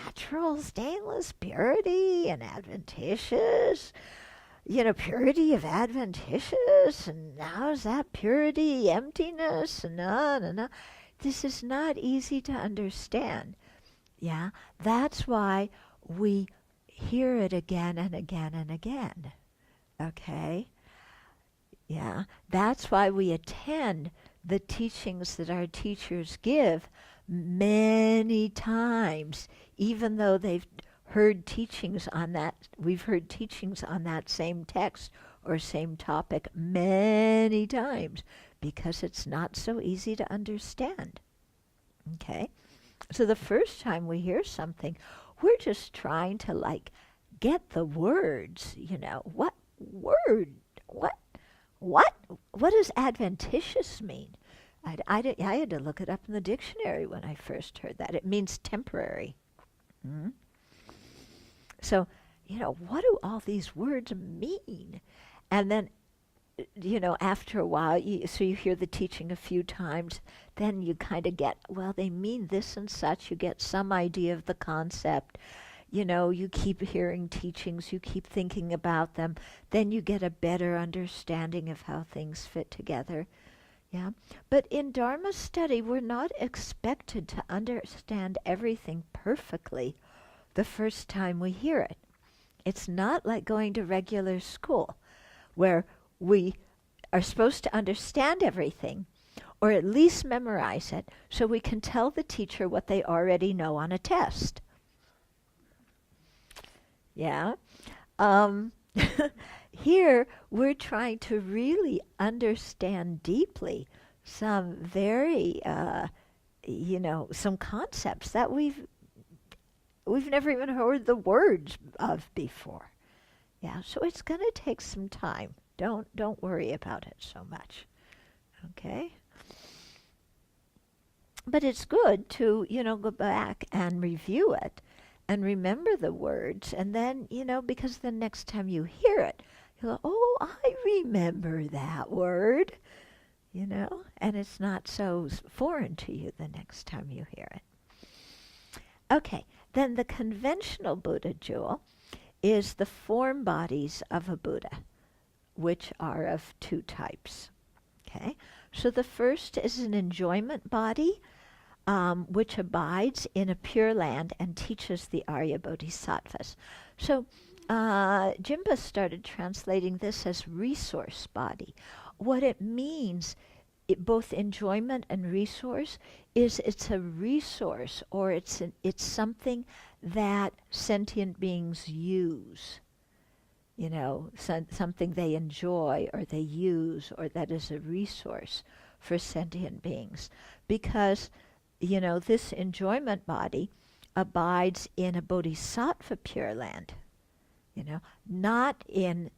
natural, stainless, purity, and adventitious, purity of adventitious, and how's that purity, emptiness, and no. This is not easy to understand. That's why we hear it again and again and again. Okay? That's why we attend the teachings that our teachers give many times, even though they've heard teachings on that, we've heard teachings on that same text or same topic many times, because it's not so easy to understand. Okay? So the first time we hear something, we're just trying to get the words, what word, what does adventitious mean? I had to look it up in the dictionary when I first heard that. It means temporary. So, what do all these words mean? And then, after a while, you hear the teaching a few times, then you kind of get, well, they mean this and such. You get some idea of the concept. You keep hearing teachings, you keep thinking about them, then you get a better understanding of how things fit together. But in Dharma study, we're not expected to understand everything perfectly the first time we hear it. It's not like going to regular school, where we are supposed to understand everything, or at least memorize it, so we can tell the teacher what they already know on a test. Here, we're trying to really understand deeply some very, some concepts that we've never even heard the words of before. So it's going to take some time. Don't worry about it so much. Okay? But it's good to, go back and review it and remember the words, and then, because the next time you hear it, you'll go, oh, I remember that word, and it's not so foreign to you the next time you hear it. Okay, then the conventional Buddha jewel is the form bodies of a Buddha, which are of two types. Okay, so the first is an enjoyment body, which abides in a pure land and teaches the Arya Bodhisattvas. So Jimba started translating this as resource body. What it means, both enjoyment and resource, is it's a resource, or it's something that sentient beings use. Something they enjoy or they use, or that is a resource for sentient beings. Because, this enjoyment body abides in a bodhisattva pure land, not in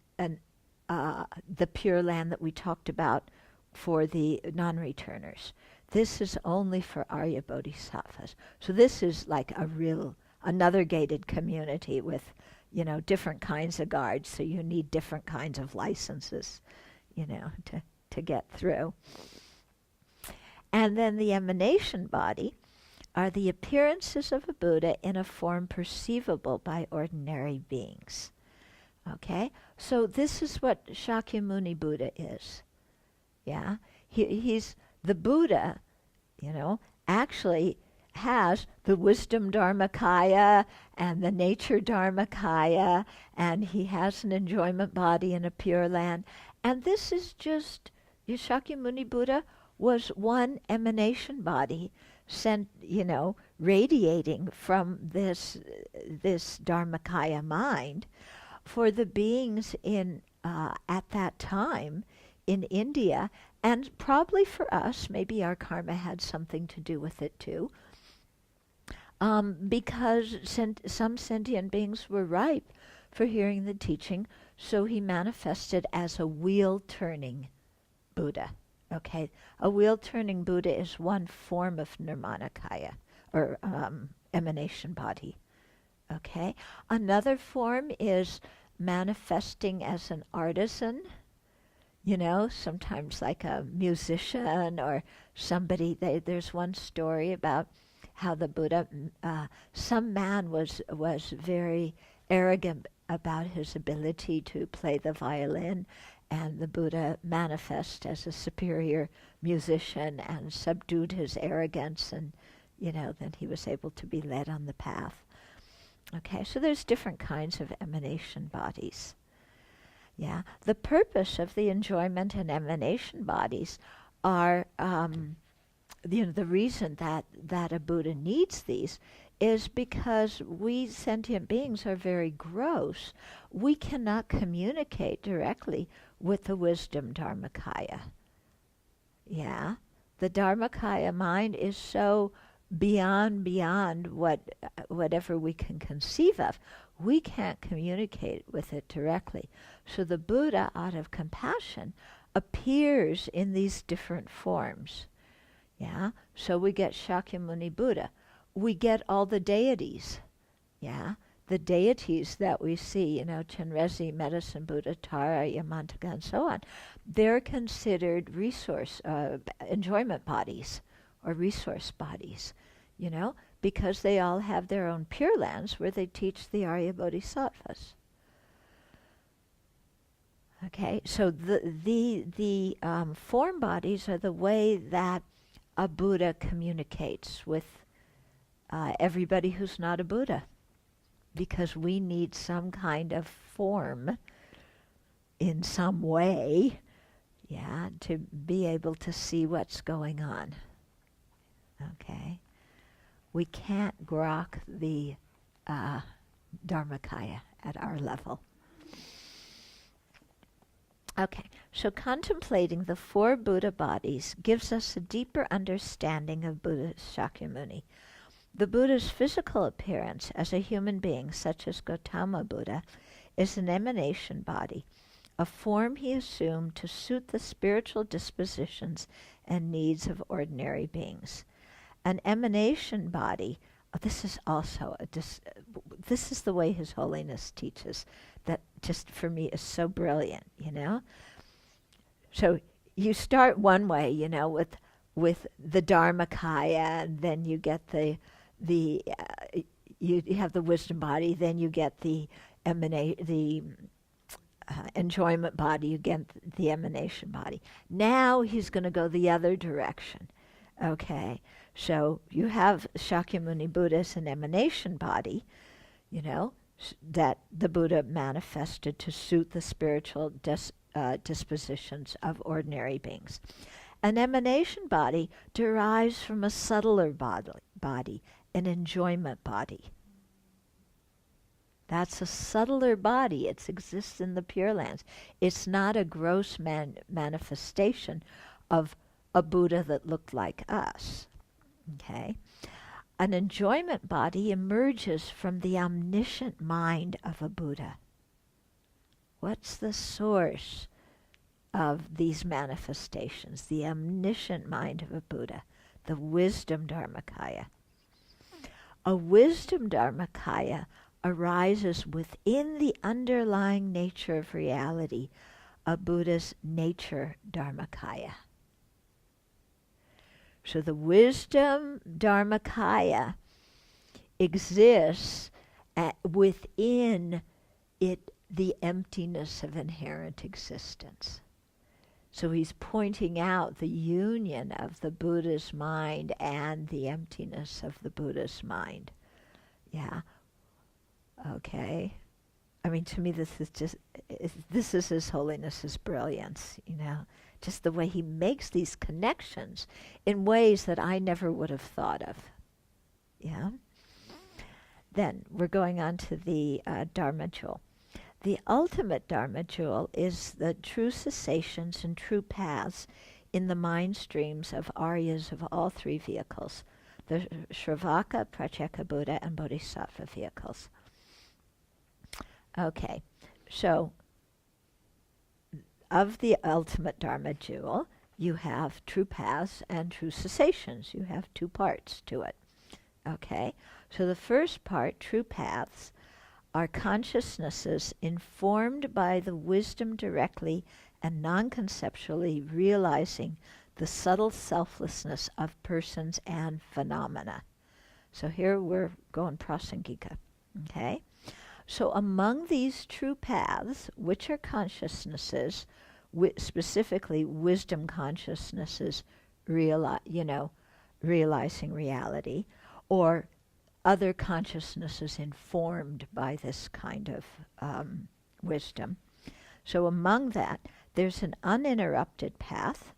the pure land that we talked about for the non-returners. This is only for Arya Bodhisattvas. So this is like another gated community with, different kinds of guards. So you need different kinds of licenses, to get through. And then the emanation body are the appearances of a Buddha in a form perceivable by ordinary beings. Okay? So this is what Shakyamuni Buddha is. Yeah? He's the Buddha, actually has the wisdom Dharmakaya and the nature Dharmakaya, and he has an enjoyment body in a pure land. And this is just, Shakyamuni Buddha was one emanation body radiating from this Dharmakaya mind for the beings at that time in India, and probably for us, maybe our karma had something to do with it too, because some sentient beings were ripe for hearing the teaching, so he manifested as a wheel-turning Buddha. Okay, a wheel-turning Buddha is one form of Nirmanakaya, or emanation body. Okay, another form is manifesting as an artisan, sometimes like a musician or somebody. There's one story about how the Buddha, some man was very arrogant about his ability to play the violin, and the Buddha manifested as a superior musician and subdued his arrogance, and then he was able to be led on the path. Okay, so there's different kinds of emanation bodies. Yeah, the purpose of the enjoyment and emanation bodies are, the reason that a Buddha needs these is because we sentient beings are very gross. We cannot communicate directly with the wisdom Dharmakaya. Yeah, the Dharmakaya mind is so beyond whatever we can conceive of. We can't communicate with it directly. So the Buddha, out of compassion, appears in these different forms. Yeah, so we get Shakyamuni Buddha. We get all the deities. Yeah, the deities that we see, Chenrezig, Medicine Buddha, Tara, Yamantaka, and so on. They're considered enjoyment bodies or resource bodies, because they all have their own pure lands where they teach the Arya Bodhisattvas. Okay, so the form bodies are the way that a Buddha communicates with everybody who's not a Buddha, because we need some kind of form in some way, to be able to see what's going on. Okay, we can't grok the Dharmakaya at our level. Okay, so contemplating the four Buddha bodies gives us a deeper understanding of Buddha Shakyamuni. The Buddha's physical appearance as a human being, such as Gautama Buddha, is an emanation body, a form he assumed to suit the spiritual dispositions and needs of ordinary beings. An emanation body this is also this is the way His Holiness teaches, that just for me is so brilliant, So you start one way, with the Dharmakaya, and then you get the you have the wisdom body, then you get the enjoyment body, you get the emanation body. Now he's going to go the other direction. Okay, so you have Shakyamuni Buddha as an emanation body, that the Buddha manifested to suit the spiritual dispositions of ordinary beings. An emanation body derives from a subtler body, an enjoyment body. That's a subtler body. It exists in the Pure Lands. It's not a gross manifestation of a Buddha that looked like us. Okay? An enjoyment body emerges from the omniscient mind of a Buddha. What's the source of these manifestations? The omniscient mind of a Buddha, the wisdom Dharmakaya. A wisdom Dharmakaya arises within the underlying nature of reality, a Buddha's nature Dharmakaya. So the wisdom Dharmakaya exists within it, the emptiness of inherent existence. So he's pointing out the union of the Buddha's mind and the emptiness of the Buddha's mind. Yeah. Okay. I mean, to me, this is His Holiness's brilliance, just the way he makes these connections in ways that I never would have thought of. Yeah. Then we're going on to the Dharma jewel. The ultimate Dharma jewel is the true cessations and true paths in the mind streams of Aryas of all three vehicles, the Shravaka, Pratyeka Buddha, and Bodhisattva vehicles. Okay, so of the ultimate Dharma jewel, you have true paths and true cessations. You have two parts to it. Okay, so the first part, true paths, are consciousnesses informed by the wisdom directly and non-conceptually realizing the subtle selflessness of persons and phenomena. So here we're going prasangika. Okay? So among these true paths, which are consciousnesses, specifically wisdom consciousnesses, realizing reality, or other consciousnesses informed by this kind of wisdom. So among that, there's an uninterrupted path.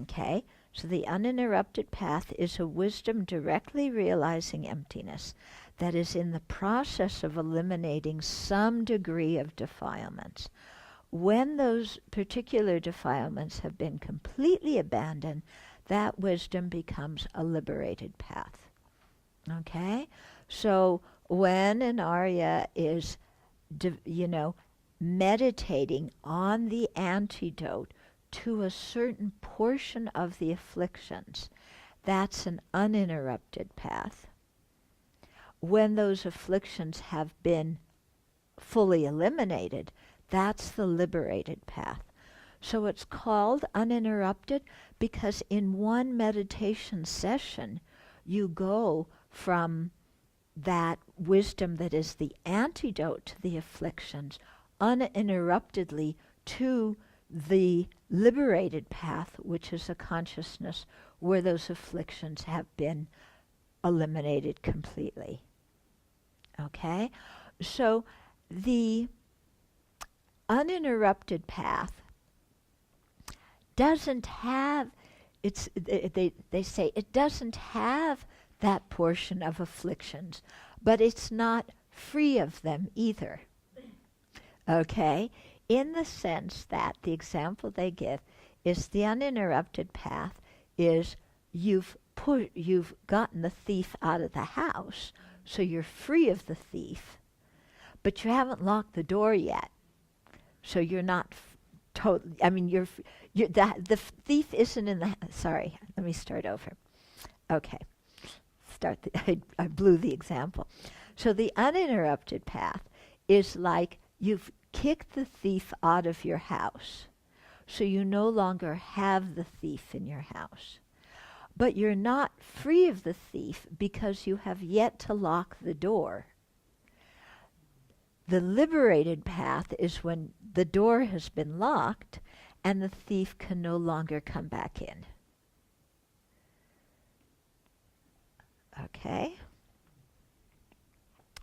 Okay? So the uninterrupted path is a wisdom directly realizing emptiness that is in the process of eliminating some degree of defilements. When those particular defilements have been completely abandoned, that wisdom becomes a liberated path. Okay? So when an Arya is, meditating on the antidote to a certain portion of the afflictions, that's an uninterrupted path. When those afflictions have been fully eliminated, that's the liberated path. So it's called uninterrupted because in one meditation session, you go from that wisdom that is the antidote to the afflictions uninterruptedly to the liberated path, which is a consciousness where those afflictions have been eliminated completely. Okay? So the uninterrupted path doesn't have, they say it doesn't have that portion of afflictions, but it's not free of them either. Okay? In the sense that the example they give is the uninterrupted path is you've gotten the thief out of the house, so you're free of the thief, but you haven't locked the door yet, so you're not totally. I mean, the thief isn't in the. Sorry, let me start over. Okay, I blew the example. So the uninterrupted path is like you've kicked the thief out of your house. So you no longer have the thief in your house. But you're not free of the thief because you have yet to lock the door. The liberated path is when the door has been locked and the thief can no longer come back in. Okay?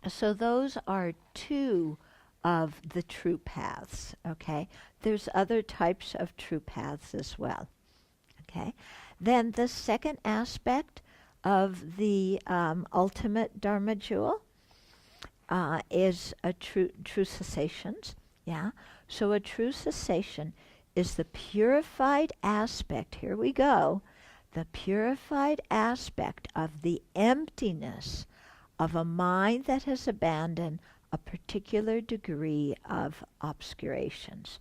So those are two of the true paths, okay? There's other types of true paths as well, okay? Then the second aspect of the ultimate Dharma jewel is a true cessations, yeah? So a true cessation is the purified aspect, here we go, the purified aspect of the emptiness of a mind that has abandoned a particular degree of obscurations.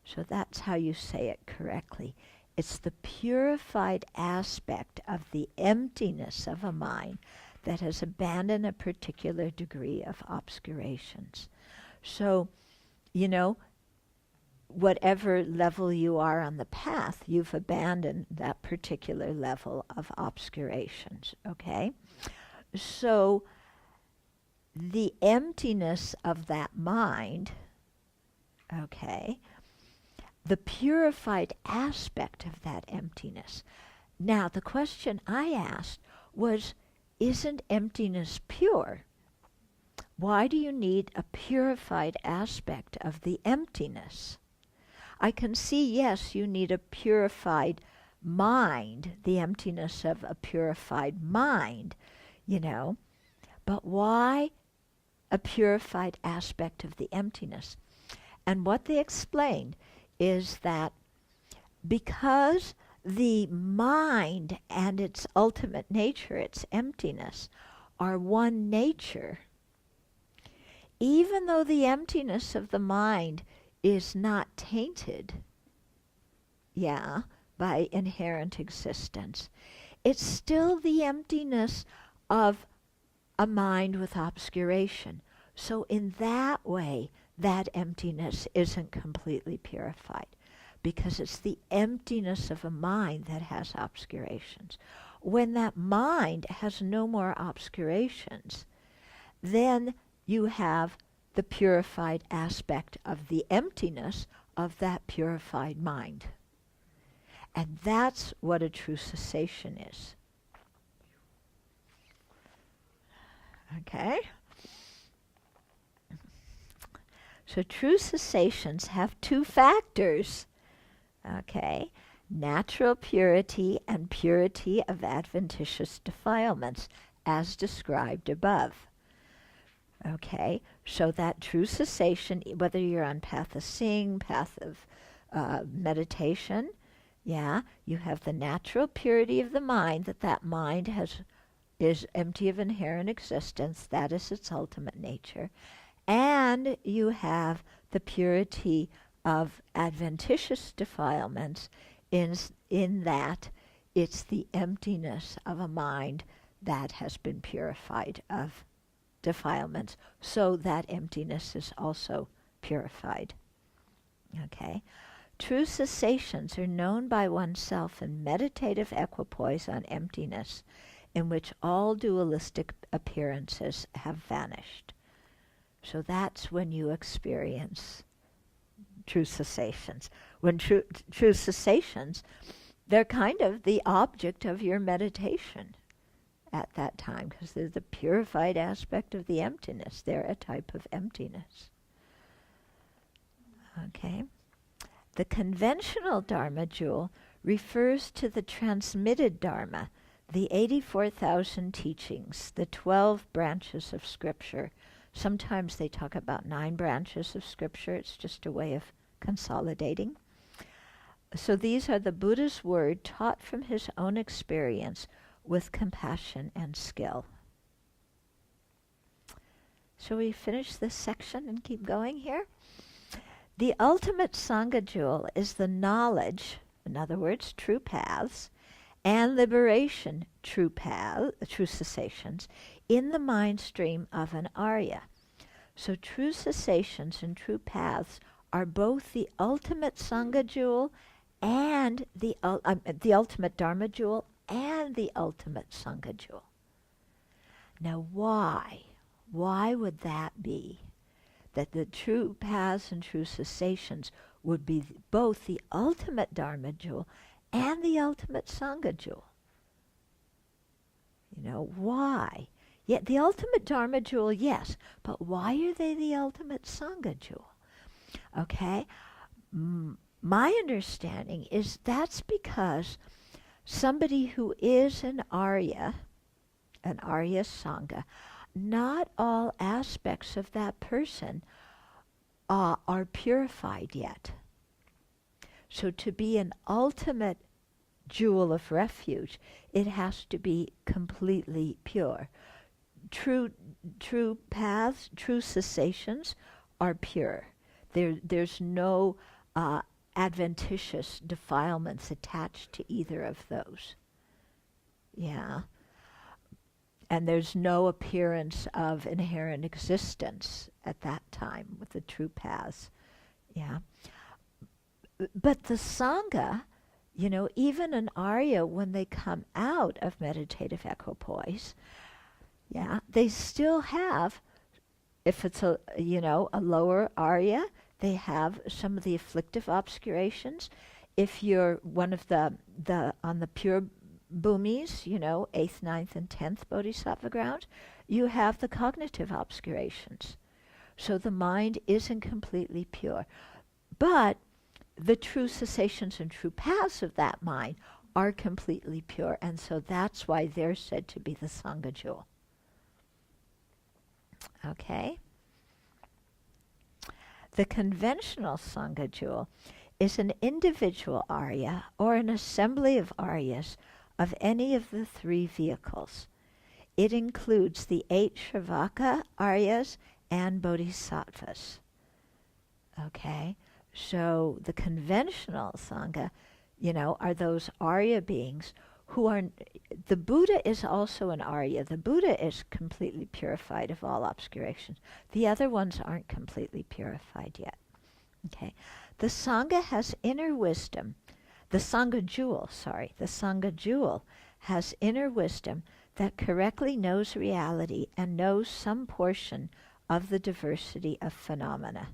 So that's how you say it correctly. It's the purified aspect of the emptiness of a mind that has abandoned a particular degree of obscurations. So, you know, whatever level you are on the path, you've abandoned that particular level of obscurations, okay? So the emptiness of that mind, okay, the purified aspect of that emptiness. Now, the question I asked was, isn't emptiness pure? Why do you need a purified aspect of the emptiness? I can see, yes, you need a purified mind, the emptiness of a purified mind, you know, but why a purified aspect of the emptiness? And what they explained is that because the mind and its ultimate nature, its emptiness, are one nature, even though the emptiness of the mind is not tainted, by inherent existence, it's still the emptiness of a mind with obscuration. So in that way, that emptiness isn't completely purified, because it's the emptiness of a mind that has obscurations. When that mind has no more obscurations, then you have the purified aspect of the emptiness of that purified mind. And that's what a true cessation is. Okay? So true cessations have two factors. Okay? Natural purity and purity of adventitious defilements, as described above. Okay? So that true cessation, whether you're on path of seeing, path of meditation, you have the natural purity of the mind, that mind is empty of inherent existence, that is its ultimate nature. And you have the purity of adventitious defilements in that it's the emptiness of a mind that has been purified of defilements. So that emptiness is also purified. Okay? True cessations are known by oneself in meditative equipoise on emptiness, in which all dualistic appearances have vanished. So that's when you experience true cessations. When true cessations, they're kind of the object of your meditation at that time, because they're the purified aspect of the emptiness. They're a type of emptiness. Okay? The conventional Dharma jewel refers to the transmitted Dharma, the 84,000 teachings, the 12 branches of Scripture. Sometimes they talk about 9 branches of Scripture. It's just a way of consolidating. So these are the Buddha's word taught from his own experience with compassion and skill. Shall we finish this section and keep going here? The ultimate Sangha jewel is the knowledge, in other words, true paths, and liberation, true cessations, in the mind stream of an Arya. So true cessations and true paths are both the ultimate Sangha jewel and the ultimate Dharma jewel and the ultimate Sangha jewel. Now why? Why would that be? That the true paths and true cessations would be both the ultimate Dharma jewel and the ultimate Sangha jewel. Why? Yet the ultimate Dharma jewel, yes, but why are they the ultimate Sangha jewel? Okay? My understanding is that's because somebody who is an Arya Sangha, not all aspects of that person are purified yet. So to be an ultimate jewel of refuge, it has to be completely pure. True paths, true cessations are pure. There's no adventitious defilements attached to either of those. Yeah. And there's no appearance of inherent existence at that time with the true paths. Yeah. But the Sangha, even an Arya, when they come out of meditative equipoise, yeah, they still have, if it's a lower Arya, they have some of the afflictive obscurations. If you're one of the on the pure bhumis, 8th, 9th, and 10th bodhisattva ground, you have the cognitive obscurations. So the mind isn't completely pure. But the true cessations and true paths of that mind are completely pure, and so that's why they're said to be the Sangha jewel. Okay? The conventional Sangha jewel is an individual Arya or an assembly of Aryas of any of the three vehicles. It includes the 8 Shravaka Aryas and Bodhisattvas. Okay? So the conventional Sangha, are those Arya beings who are... The Buddha is also an Arya. The Buddha is completely purified of all obscurations. The other ones aren't completely purified yet. Okay? The Sangha has inner wisdom. The Sangha jewel has inner wisdom that correctly knows reality and knows some portion of the diversity of phenomena.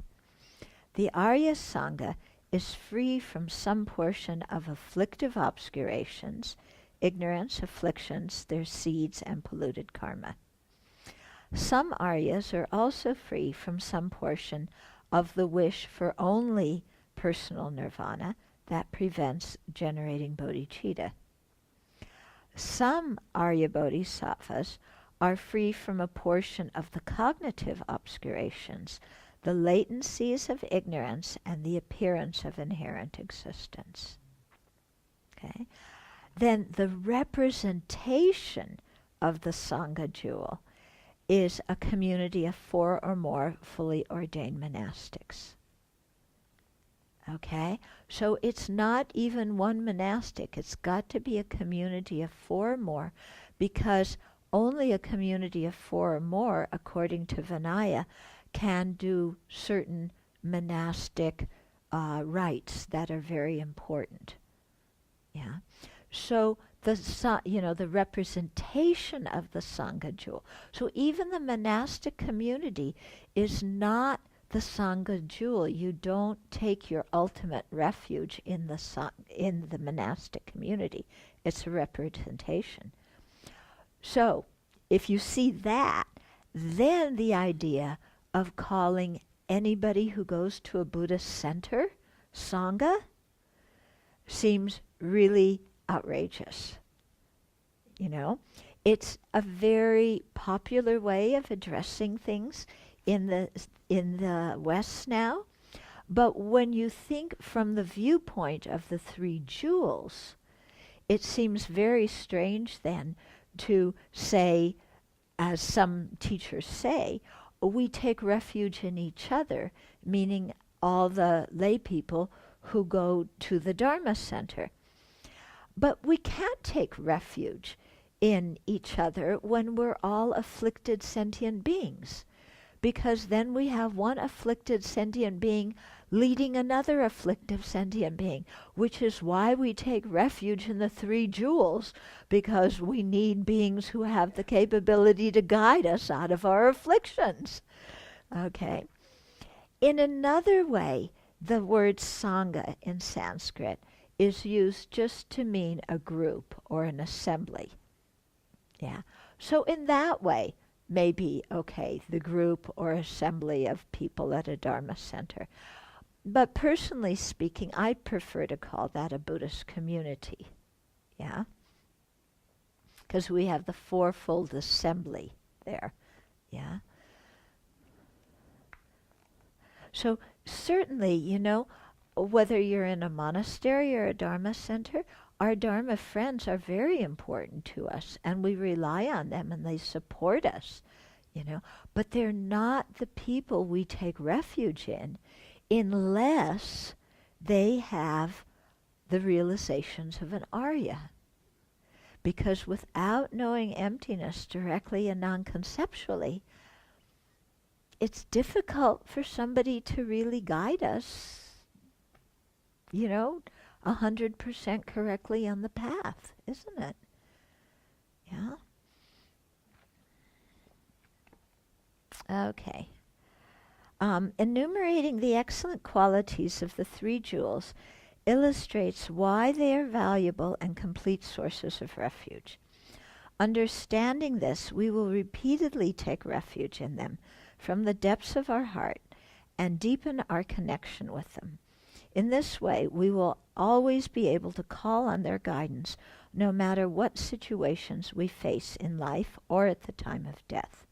The Arya Sangha is free from some portion of afflictive obscurations, ignorance, afflictions, their seeds, and polluted karma. Some Aryas are also free from some portion of the wish for only personal nirvana that prevents generating bodhicitta. Some Arya bodhisattvas are free from a portion of the cognitive obscurations, the latencies of ignorance, and the appearance of inherent existence. Okay? Then the representation of the Sangha jewel is a community of 4 or more fully ordained monastics. Okay? So it's not even one monastic. It's got to be a community of 4 or more, because only a community of 4 or more, according to Vinaya, can do certain monastic rites that are very important. Yeah. So the representation of the Sangha jewel. So even the monastic community is not the Sangha jewel. You don't take your ultimate refuge in the monastic community. It's a representation. So if you see that, then the idea of calling anybody who goes to a Buddhist center Sangha seems really outrageous. It's a very popular way of addressing things in the West now. But when you think from the viewpoint of the 3 jewels, it seems very strange then to say, as some teachers say, we take refuge in each other, meaning all the lay people who go to the Dharma center. But we can't take refuge in each other when we're all afflicted sentient beings, because then we have one afflicted sentient being leading another afflictive sentient being, which is why we take refuge in the three jewels, because we need beings who have the capability to guide us out of our afflictions. Okay. In another way, the word Sangha in Sanskrit is used just to mean a group or an assembly. Yeah. So in that way, maybe, okay, the group or assembly of people at a Dharma center. But personally speaking, I prefer to call that a Buddhist community. Yeah? Because we have the fourfold assembly there. Yeah? So certainly, whether you're in a monastery or a Dharma center, our Dharma friends are very important to us, and we rely on them, and they support us, But they're not the people we take refuge in unless they have the realizations of an Arya. Because without knowing emptiness directly and non-conceptually, it's difficult for somebody to really guide us, 100% correctly on the path, isn't it? Yeah? Okay. Enumerating the excellent qualities of the three jewels illustrates why they are valuable and complete sources of refuge. Understanding this, we will repeatedly take refuge in them from the depths of our heart and deepen our connection with them. In this way, we will always be able to call on their guidance no matter what situations we face in life or at the time of death.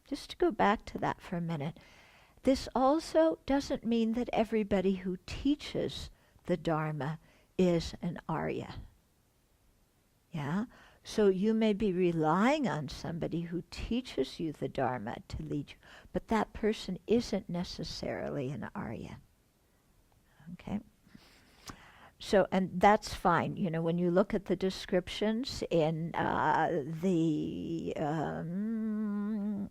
Just to go back to that for a minute, this also doesn't mean that everybody who teaches the Dharma is an Arya. Yeah? So you may be relying on somebody who teaches you the Dharma to lead you, but that person isn't necessarily an Arya. Okay? So, and that's fine. When you look at the descriptions in the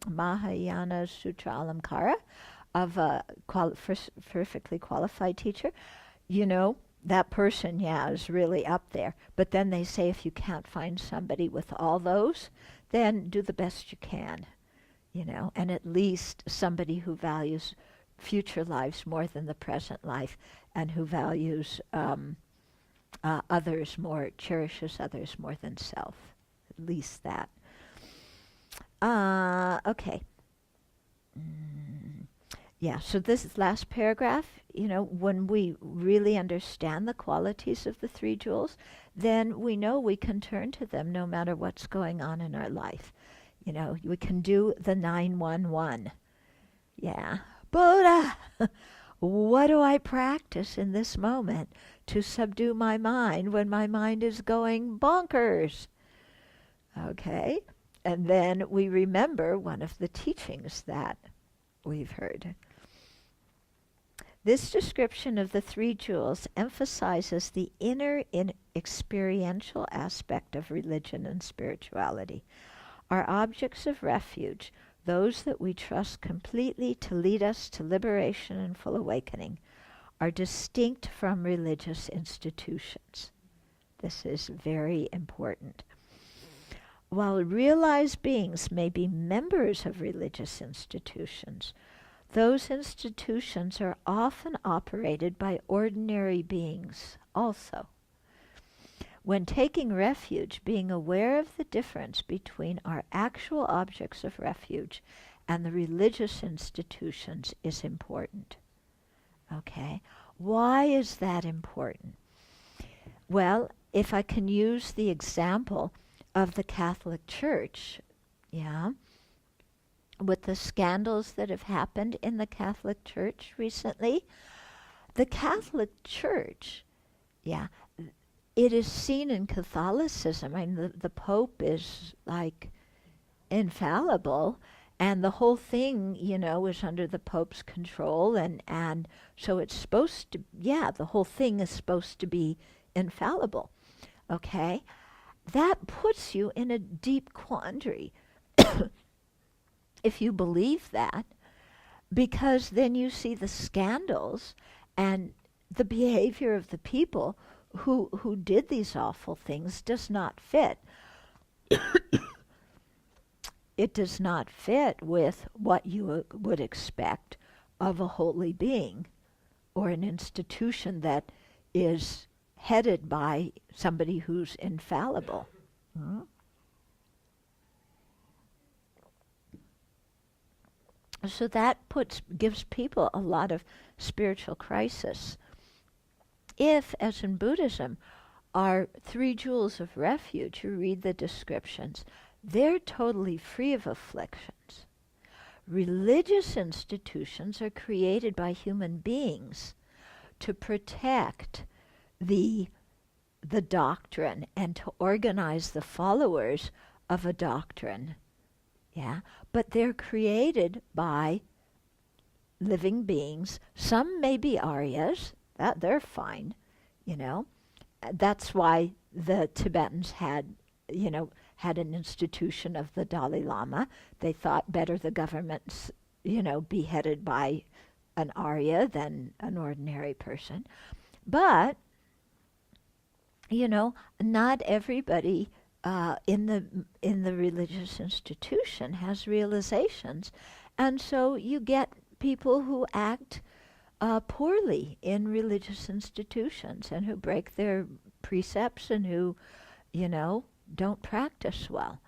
Mahayana Sutra Alamkara of a perfectly qualified teacher, that person, is really up there. But then they say if you can't find somebody with all those, then do the best you can, and at least somebody who values future lives more than the present life, and who values others more, cherishes others more than self. At least that. Okay. Yeah, so this last paragraph, when we really understand the qualities of the three jewels, then we know we can turn to them no matter what's going on in our life. We can do the 911. Yeah. Buddha, what do I practice in this moment to subdue my mind when my mind is going bonkers? Okay. And then we remember one of the teachings that we've heard. This description of the three jewels emphasizes the inner experiential aspect of religion and spirituality. Our objects of refuge, those that we trust completely to lead us to liberation and full awakening, are distinct from religious institutions. This is very important. While realized beings may be members of religious institutions, those institutions are often operated by ordinary beings also. When taking refuge, being aware of the difference between our actual objects of refuge and the religious institutions is important. Okay? Why is that important? Well, if I can use the example of the Catholic Church, with the scandals that have happened in the Catholic Church recently, the Catholic Church, it is seen in Catholicism. I mean, the Pope is like infallible, and the whole thing, is under the Pope's control, and so it's supposed to, the whole thing is supposed to be infallible. Okay? That puts you in a deep quandary if you believe that, because then you see the scandals and the behavior of the people who did these awful things does not fit. It does not fit with what you would expect of a holy being or an institution that is headed by somebody who's infallible. Hmm? So that gives people a lot of spiritual crisis. If, as in Buddhism, our 3 jewels of refuge, you read the descriptions, they're totally free of afflictions. Religious institutions are created by human beings to protect the doctrine and to organize the followers of a doctrine. Yeah, but they're created by living beings. Some may be Aryas, that they're fine, you know. That's why the Tibetans had an institution of the Dalai Lama. They thought better the governments, be headed by an Arya than an ordinary person. But, not everybody in the religious institution has realizations. And so you get people who act poorly in religious institutions and who break their precepts and who, don't practice well.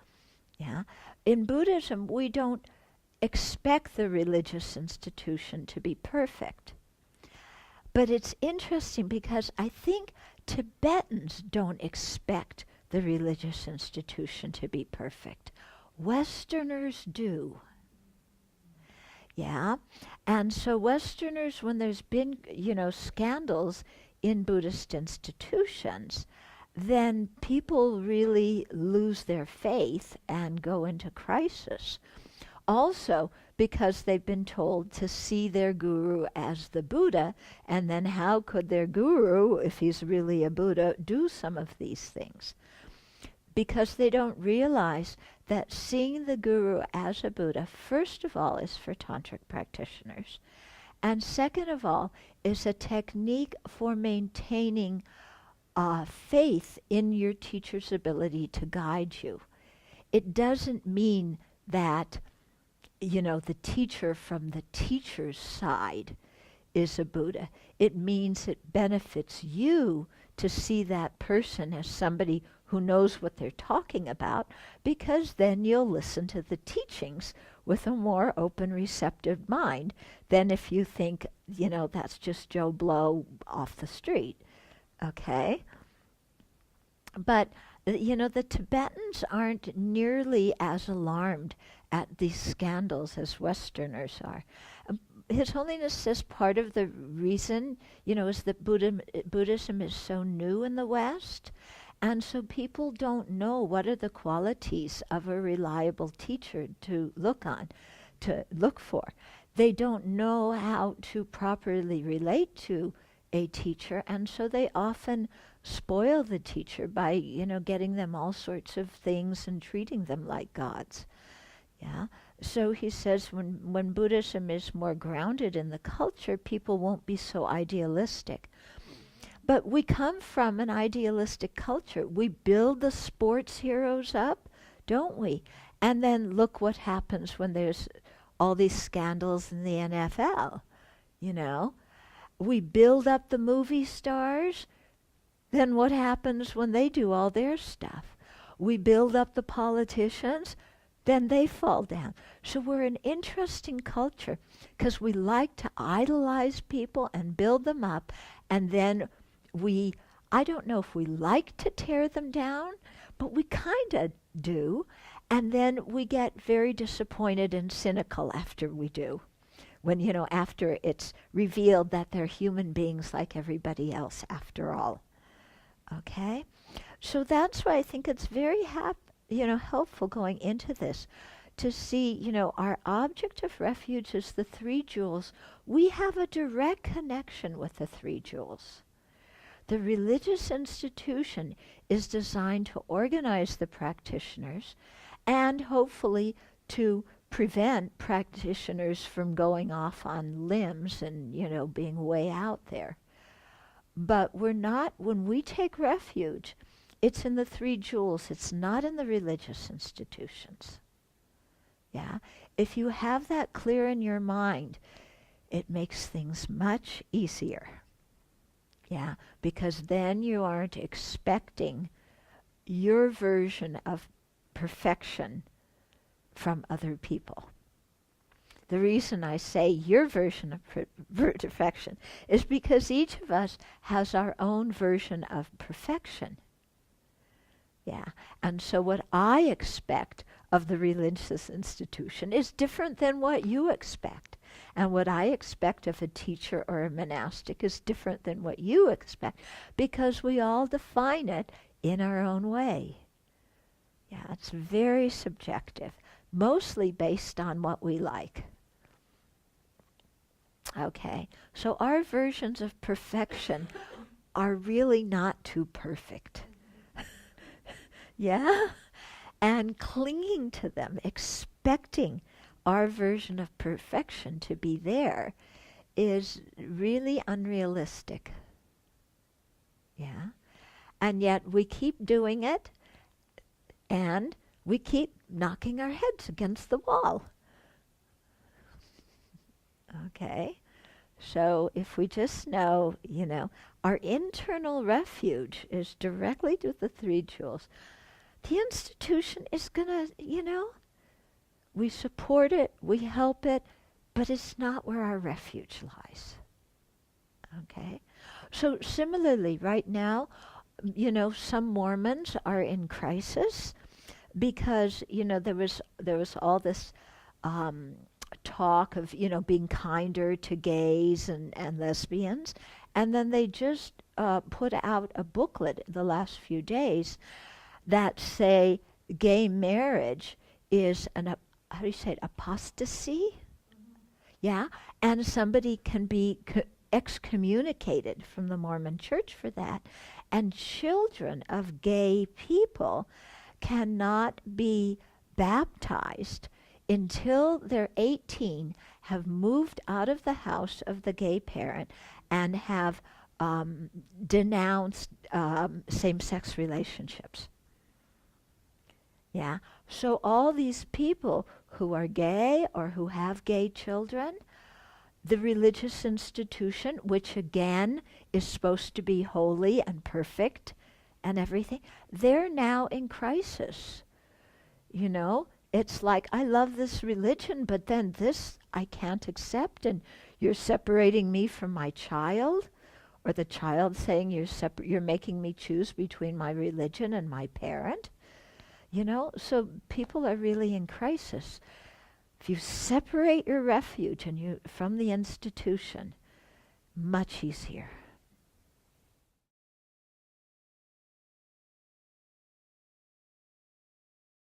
Yeah. In Buddhism, we don't expect the religious institution to be perfect. But it's interesting because I think Tibetans don't expect the religious institution to be perfect. Westerners do. Yeah. And so Westerners, when there's been, scandals in Buddhist institutions, then people really lose their faith and go into crisis. Also, because they've been told to see their guru as the Buddha, and then how could their guru, if he's really a Buddha, do some of these things? Because they don't realize that seeing the guru as a Buddha, first of all, is for tantric practitioners, and second of all, is a technique for maintaining faith in your teacher's ability to guide you. It doesn't mean that, the teacher from the teacher's side is a Buddha. It means it benefits you to see that person as somebody who knows what they're talking about, because then you'll listen to the teachings with a more open, receptive mind than if you think, that's just Joe Blow off the street. Okay? But, the Tibetans aren't nearly as alarmed at these scandals as Westerners are. His Holiness says part of the reason, is that Buddhism is so new in the West, and so people don't know what are the qualities of a reliable teacher to look for. They don't know how to properly relate to a teacher, and so they often spoil the teacher by, getting them all sorts of things and treating them like gods. Yeah. So he says when Buddhism is more grounded in the culture, people won't be so idealistic. But we come from an idealistic culture. We build the sports heroes up, don't we? And then look what happens when there's all these scandals in the NFL, We build up the movie stars. Then what happens when they do all their stuff? We build up the politicians, then they fall down. So we're an interesting culture because we like to idolize people and build them up, and then I don't know if we like to tear them down, but we kind of do, and then we get very disappointed and cynical after we do. When, after it's revealed that they're human beings like everybody else after all. Okay? So that's why I think it's very helpful going into this to see, our object of refuge is the 3 jewels. We have a direct connection with the 3 jewels. The religious institution is designed to organize the practitioners and hopefully to prevent practitioners from going off on limbs and, being way out there. But when we take refuge, it's in the three jewels. It's not in the religious institutions. Yeah? If you have that clear in your mind, it makes things much easier. Yeah? Because then you aren't expecting your version of perfection from other people. The reason I say your version of perfection is because each of us has our own version of perfection. Yeah. And so what I expect of the religious institution is different than what you expect. And what I expect of a teacher or a monastic is different than what you expect, because we all define it in our own way. Yeah, it's very subjective, mostly based on what we like. Okay, so our versions of perfection are really not too perfect. Yeah? And clinging to them, expecting our version of perfection to be there, is really unrealistic. Yeah? And yet we keep doing it, and we keep knocking our heads against the wall. Okay? So if we just know, our internal refuge is directly to the three jewels, the institution is going to, we support it, we help it, but it's not where our refuge lies. Okay? So similarly, right now, some Mormons are in crisis because, there was all this talk of, being kinder to gays and lesbians. And then they just put out a booklet the last few days that say gay marriage is how do you say it, apostasy? Yeah, and somebody can be excommunicated from the Mormon Church for that. And children of gay people cannot be baptized until they're 18, have moved out of the house of the gay parent, and have denounced same-sex relationships. Yeah, so all these people who are gay or who have gay children, the religious institution, which again is supposed to be holy and perfect and everything, they're now in crisis. It's like, I love this religion, but then this I can't accept, and you're separating me from my child, or the child saying you're making me choose between my religion and my parent. So people are really in crisis. If you separate your refuge from the institution, much easier.